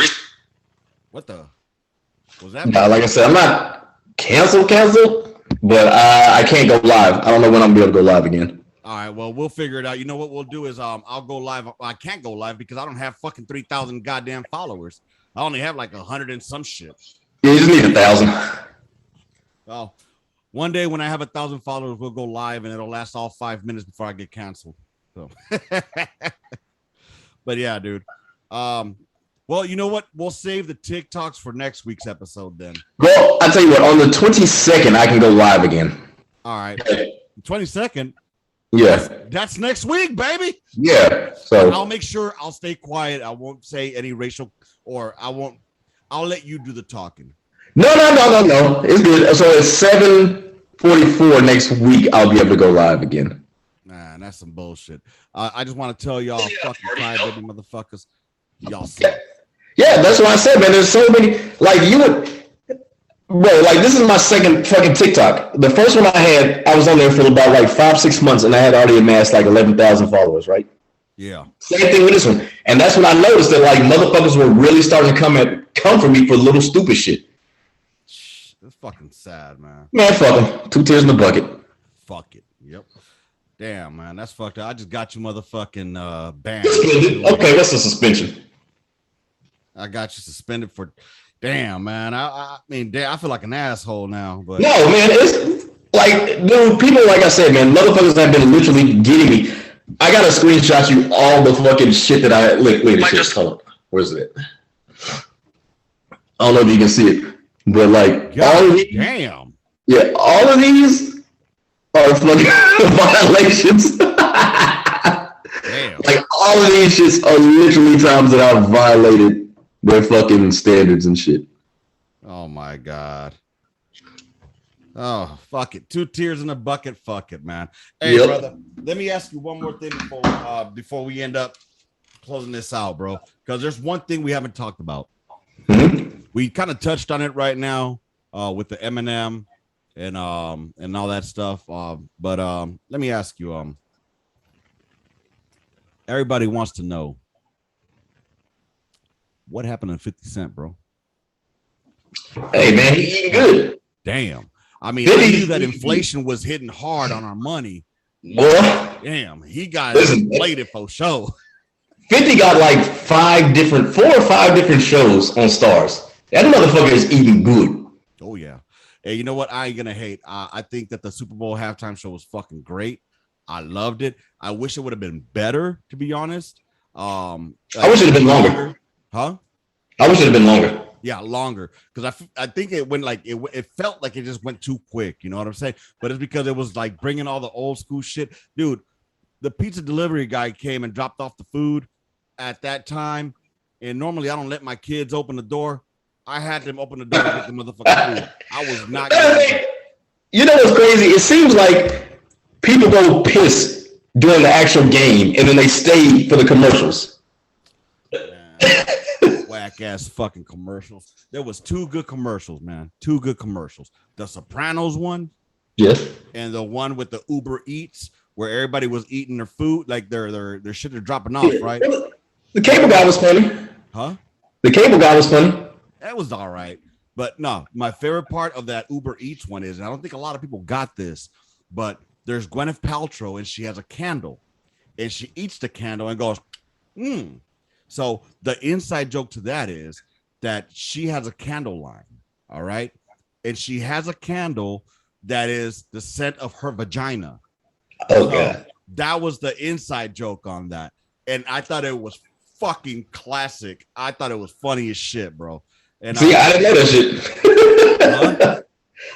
What the? Was that? Like I said, I'm not canceled, but I can't go live. I don't know when I'm gonna be able to go live again. All right, well, we'll figure it out. You know what we'll do is I'll go live. I can't go live because I don't have fucking 3,000 goddamn followers. I only have like 100 and some shit. Yeah, you just need 1,000. Well, one day when I have 1,000 followers, we'll go live and it'll last all 5 minutes before I get canceled. So, but yeah, dude. Well, you know what? We'll save the TikToks for next week's episode then. Well, I tell you what, on the 22nd, I can go live again. All right, 22nd. Yeah, that's next week, baby. Yeah. So I'll make sure I'll stay quiet. I won't say any racial, or I'll let you do the talking. No. It's good. So it's 7:44 next week. I'll be able to go live again. Nah, that's some bullshit. I just want to tell y'all, fucking crybaby motherfuckers, y'all suck. Yeah, that's what I said, man. There's so many. Like you would. Bro, like this is my second fucking TikTok. The first one I was on there for about like 5-6 months, and I had already amassed like 11,000 followers, right? Yeah. Same thing with this one, and that's when I noticed that like motherfuckers were really starting to come for me for little stupid shit. That's fucking sad, man. Man, fuck them. 2 tears in the bucket. Fuck it. Yep. Damn, man, that's fucked up. I just got you motherfucking banned. Okay, what's the suspension? I got you suspended for. Damn, man. I mean, damn, I feel like an asshole now. But no, man, it's like, dude, people, like I said, man, motherfuckers have been literally getting me. I gotta screenshot you all the fucking shit that I look. Wait a shit. Hold on. Where's it? I don't know if you can see it, but like God, all of these, damn. Yeah, all of these are fucking violations. Damn. Like all of these shits are literally times that I've violated their fucking standards and shit. Oh my God. Oh, fuck it. 2 tears in a bucket. Fuck it, man. Hey, brother, let me ask you one more thing before we end up closing this out, bro. Because there's one thing we haven't talked about. Mm-hmm. We kind of touched on it right now with the Eminem and all that stuff. But let me ask you, everybody wants to know what happened to 50 Cent, bro. Hey, man, he eating good. Damn. I mean, I knew that inflation was hitting hard on our money. Boy. Damn, he got inflated for sure. 50 got like 4 or 5 different shows on Stars. That motherfucker is eating good. Oh, yeah. Hey, you know what? I ain't gonna hate. I think that the Super Bowl halftime show was fucking great. I loved it. I wish it would have been better, to be honest. I wish it had been longer. Huh? I wish it had been longer. Yeah, longer, because I think it went like it felt like it just went too quick. You know what I'm saying? But it's because it was like bringing all the old school shit, dude. The pizza delivery guy came and dropped off the food at that time, and normally I don't let my kids open the door. I had them open the door to get the motherfucking food. I was not. You know what's crazy? It seems like people go piss during the actual game, and then they stay for the commercials. Whack ass fucking commercials. There was 2 good commercials, man. 2 good commercials. The Sopranos one, yes, and the one with the Uber Eats where everybody was eating their food, like their shit are dropping off, right? The cable guy was funny. Huh? The cable guy was funny. That was all right. But no, my favorite part of that Uber Eats one is, and I don't think a lot of people got this, but there's Gwyneth Paltrow and she has a candle and she eats the candle and goes, mmm. So the inside joke to that is that she has a candle line, all right? And she has a candle that is the scent of her vagina. Okay. So that was the inside joke on that. And I thought it was fucking classic. I thought it was funny as shit, bro. And see, I didn't know that shit.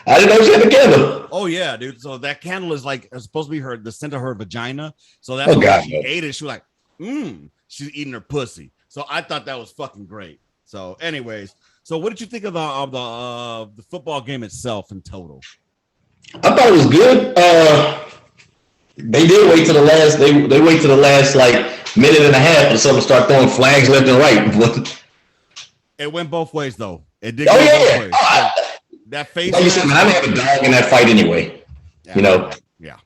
I didn't know she had a candle. Oh yeah, dude. So that candle is like it's supposed to be the scent of her vagina. So that's Oh, why God, when she no. ate it, she was like, she's eating her pussy. So I thought that was fucking great. So, anyways, so what did you think of the football game itself in total? I thought it was good. They did wait to the last. They wait to the last like minute and a half or something. Start throwing flags left and right. It went both ways though. It did Oh go yeah, both yeah. ways. Oh, That face. like you said, man, I didn't have a dog in that fight anyway. Yeah, you know. Yeah.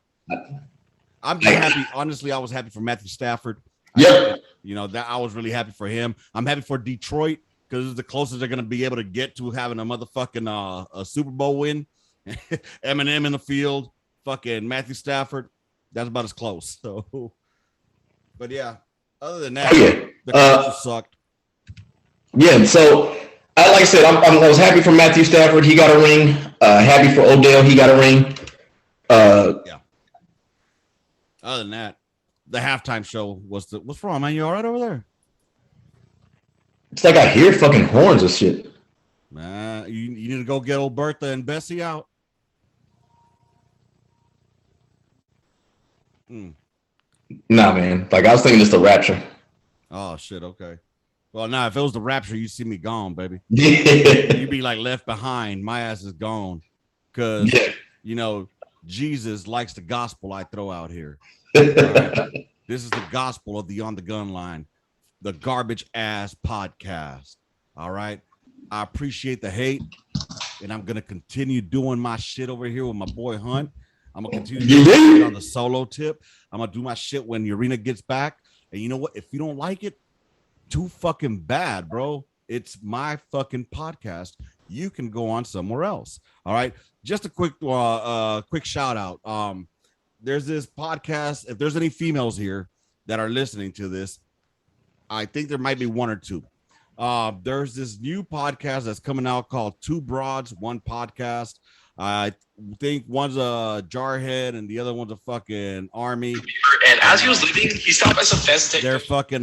I'm just happy. Honestly, I was happy for Matthew Stafford. Yep. That I was really happy for him. I'm happy for Detroit because it's the closest they're gonna be able to get to having a motherfucking a Super Bowl win. Eminem in the field, fucking Matthew Stafford. That's about as close. So, but yeah. Other than that, the commercial sucked. Yeah. So, like I said, I was happy for Matthew Stafford. He got a ring. Happy for Odell. He got a ring. Yeah. Other than that, the halftime show was what's wrong, man? You all right over there? It's like I hear fucking horns and shit. Man, you need to go get old Bertha and Bessie out. Nah, man. Like I was thinking it's the Rapture. Oh shit. Okay. Well, now if it was the Rapture, you see me gone, baby. Yeah. You'd be like left behind. My ass is gone, because Jesus likes the gospel I throw out here. Right? This is the gospel of the On the Gun Line, the garbage ass podcast. All right. I appreciate the hate, and I'm gonna continue doing my shit over here with my boy Hunt. I'm gonna continue doing my shit on the solo tip. I'm gonna do my shit when Urena gets back. And you know what? If you don't like it, too fucking bad, bro. It's my fucking podcast. You can go on somewhere else. All right. Just a quick shout out. There's this podcast. If there's any females here that are listening to this, I think there might be one or two. There's this new podcast that's coming out called Two Broads, One Podcast. I think one's a jarhead and the other one's a fucking army. And as he was leaving, he stopped at some fast station. They're fucking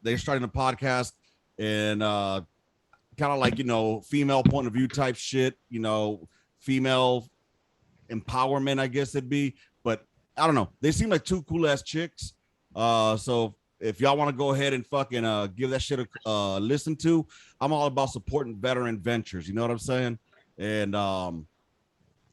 they're starting a podcast and kind of like, female point of view type shit, female empowerment, I guess it'd be. But I don't know. They seem like two cool ass chicks. So if y'all want to go ahead and fucking give that shit a listen to, I'm all about supporting veteran ventures. You know what I'm saying? And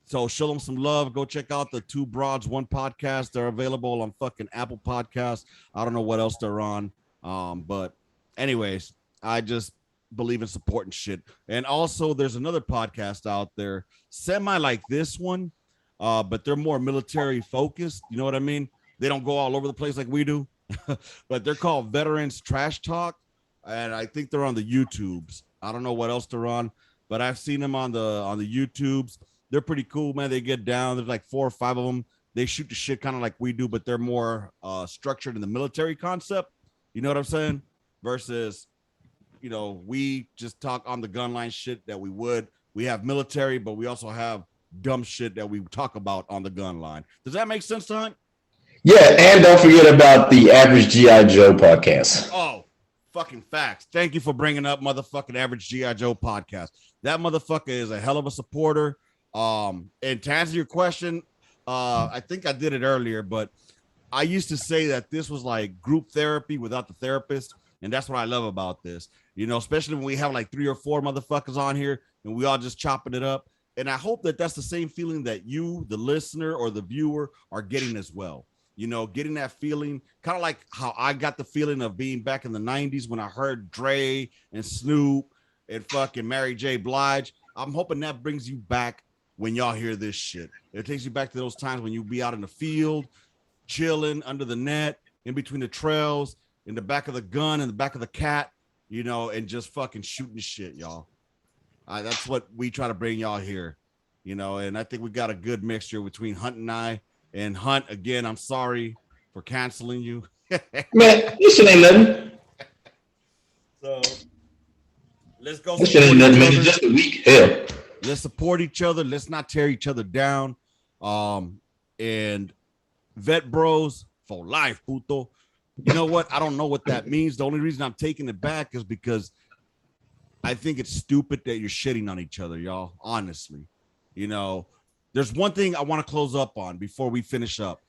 so show them some love. Go check out the Two Broads, One Podcast. They're available on fucking Apple Podcasts. I don't know what else they're on. But anyways, I just believe in supporting shit. And also there's another podcast out there, semi like this one, but they're more military focused. You know what I mean? They don't go all over the place like we do, but they're called Veterans Trash Talk. And I think they're on the YouTubes. I don't know what else they're on, but I've seen them on the YouTubes. They're pretty cool, man. They get down. There's like 4 or 5 of them. They shoot the shit kind of like we do, but they're more structured in the military concept. You know what I'm saying? Versus, we just talk on the gun line shit that we would. We have military, but we also have dumb shit that we talk about on the gun line. Does that make sense, Hunt? Yeah, and don't forget about the Average G.I. Joe podcast. Oh, fucking facts. Thank you for bringing up motherfucking Average G.I. Joe podcast. That motherfucker is a hell of a supporter. And to answer your question, I think I did it earlier, but I used to say that this was like group therapy without the therapist. And that's what I love about this, especially when we have like 3 or 4 motherfuckers on here and we all just chopping it up. And I hope that that's the same feeling that you, the listener or the viewer, are getting as well. Getting that feeling, kind of like how I got the feeling of being back in the 90s when I heard Dre and Snoop and fucking Mary J. Blige. I'm hoping that brings you back when y'all hear this shit. It takes you back to those times when you be out in the field, chilling under the net, in between the trails, in the back of the gun, in the back of the cat, and just fucking shooting shit, y'all. That's what we try to bring y'all here, and I think we got a good mixture between Hunt and I. And Hunt, again, I'm sorry for canceling you. Man, this shit ain't nothing. So let's go. This shit ain't nothing, man. It's just a week. Hell. Let's support each other. Let's not tear each other down. And vet bros for life, puto. You know what? I don't know what that means. The only reason I'm taking it back is because I think it's stupid that you're shitting on each other, y'all. Honestly, You know, there's one thing I want to close up on before we finish up.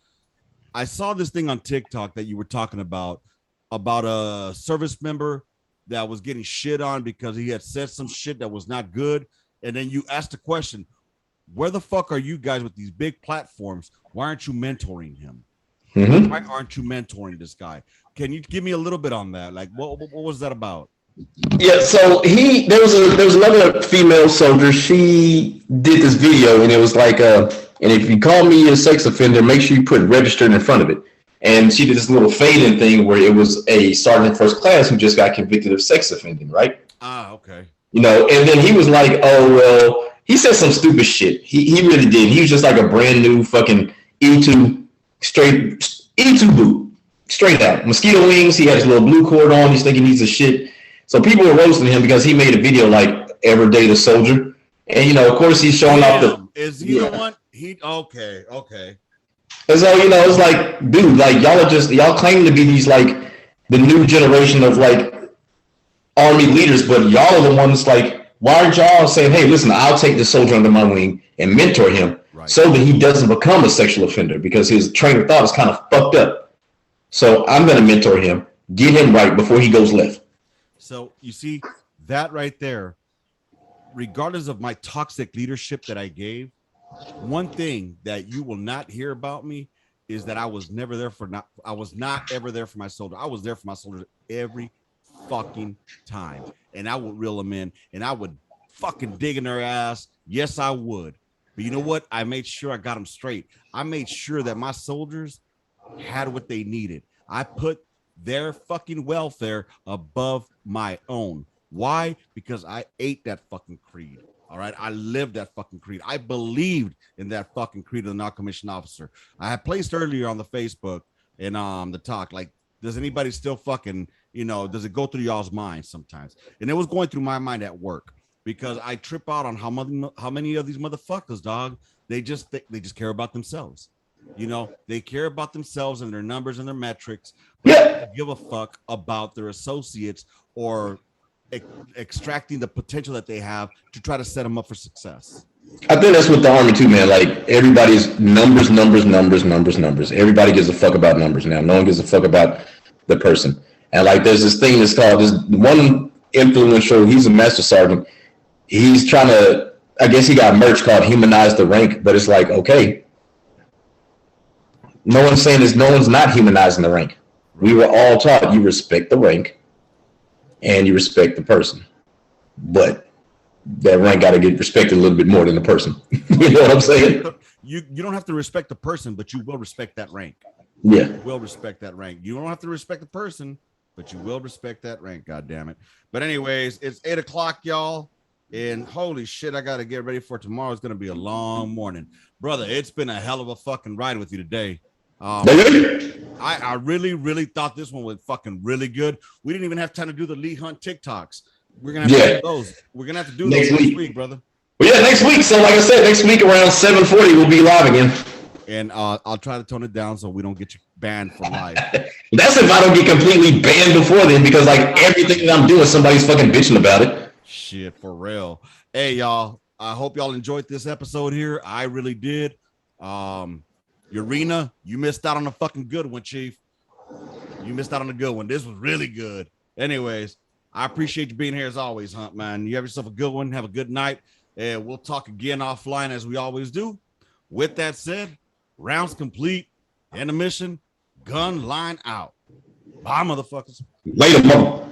I saw this thing on TikTok that you were talking about a service member that was getting shit on because he had said some shit that was not good. And then you asked the question, where the fuck are you guys with these big platforms? Why aren't you mentoring him? Mm-hmm. Why aren't you mentoring this guy? Can you give me a little bit on that? Like, what was that about? Yeah, so there was another female soldier. She did this video, and it was like, and if you call me a sex offender, make sure you put registered in front of it. And she did this little fade-in thing where it was a sergeant first class who just got convicted of sex offending, right? Ah, okay. You know, and then he was like, oh, well, he said some stupid shit. He really did. He was just like a brand new fucking E2 boot, straight out. Mosquito wings. He had his little blue cord on. He's thinking he's a shit. So people were roasting him because he made a video like every day the soldier. And, you know, of course, he's showing off the. Is he the one? Okay. And so, you know, it's like, dude, like y'all claim to be these like the new generation of like army leaders, but y'all are the ones like, why aren't y'all saying, hey, listen, I'll take the soldier under my wing and mentor him so that he doesn't become a sexual offender because his train of thought is kind of fucked up. So I'm going to mentor him, get him right before he goes left. So you see that right there, regardless of my toxic leadership that I gave, one thing that you will not hear about me is that I was not ever there for my soldier. I was there for my soldiers every fucking time. And I would reel them in and I would fucking dig in their ass. Yes, I would. But you know what? I made sure I got them straight. I made sure that my soldiers had what they needed. I put their fucking welfare above my own. Why? Because I ate that fucking creed. All right. I lived that fucking creed. I believed in that fucking creed of the non-commissioned officer. I had placed earlier on the Facebook and the talk, like, does anybody still fucking, you know, does it go through y'all's minds sometimes? And it was going through my mind at work because I trip out on how many of these motherfuckers, dog, they just care about themselves. You know, they care about themselves and their numbers and their metrics, but they don't give a fuck about their associates or extracting the potential that they have to try to set them up for success. I think that's with the army too, man. Like everybody's numbers. Everybody gives a fuck about numbers now. No one gives a fuck about the person. And like there's this thing that's called, this one influential, he's a master sergeant. He's trying to, I guess he got merch called Humanize the Rank, but it's like, okay, no one's saying this, no one's not humanizing the rank. We were all taught you respect the rank and you respect the person. But that rank got to get respected a little bit more than the person. You know what I'm saying? You don't have to respect the person, but you will respect that rank. Yeah. You will respect that rank. You don't have to respect the person, but you will respect that rank. God damn it. But anyways, it's 8 o'clock, y'all. And holy shit, I got to get ready for tomorrow. It's going to be a long morning. Brother, it's been a hell of a fucking ride with you today. I really, really thought this one was fucking really good. We didn't even have time to do the Lee Hunt TikToks. We're going to have to do those. We're going to have to do those next week, brother. Well, yeah, next week. So like I said, next week around 7:40, we'll be live again. And I'll try to tone it down so we don't get you banned for live. That's if I don't get completely banned before then, because like everything that I'm doing, somebody's fucking bitching about it. Shit, for real. Hey, y'all. I hope y'all enjoyed this episode here. I really did. Urena, you missed out on a fucking good one, Chief. You missed out on a good one. This was really good. Anyways, I appreciate you being here as always, Hunt, man. You have yourself a good one. Have a good night. And we'll talk again offline as we always do. With that said, rounds complete. End of mission. Gunline out. Bye, motherfuckers. Later, mother.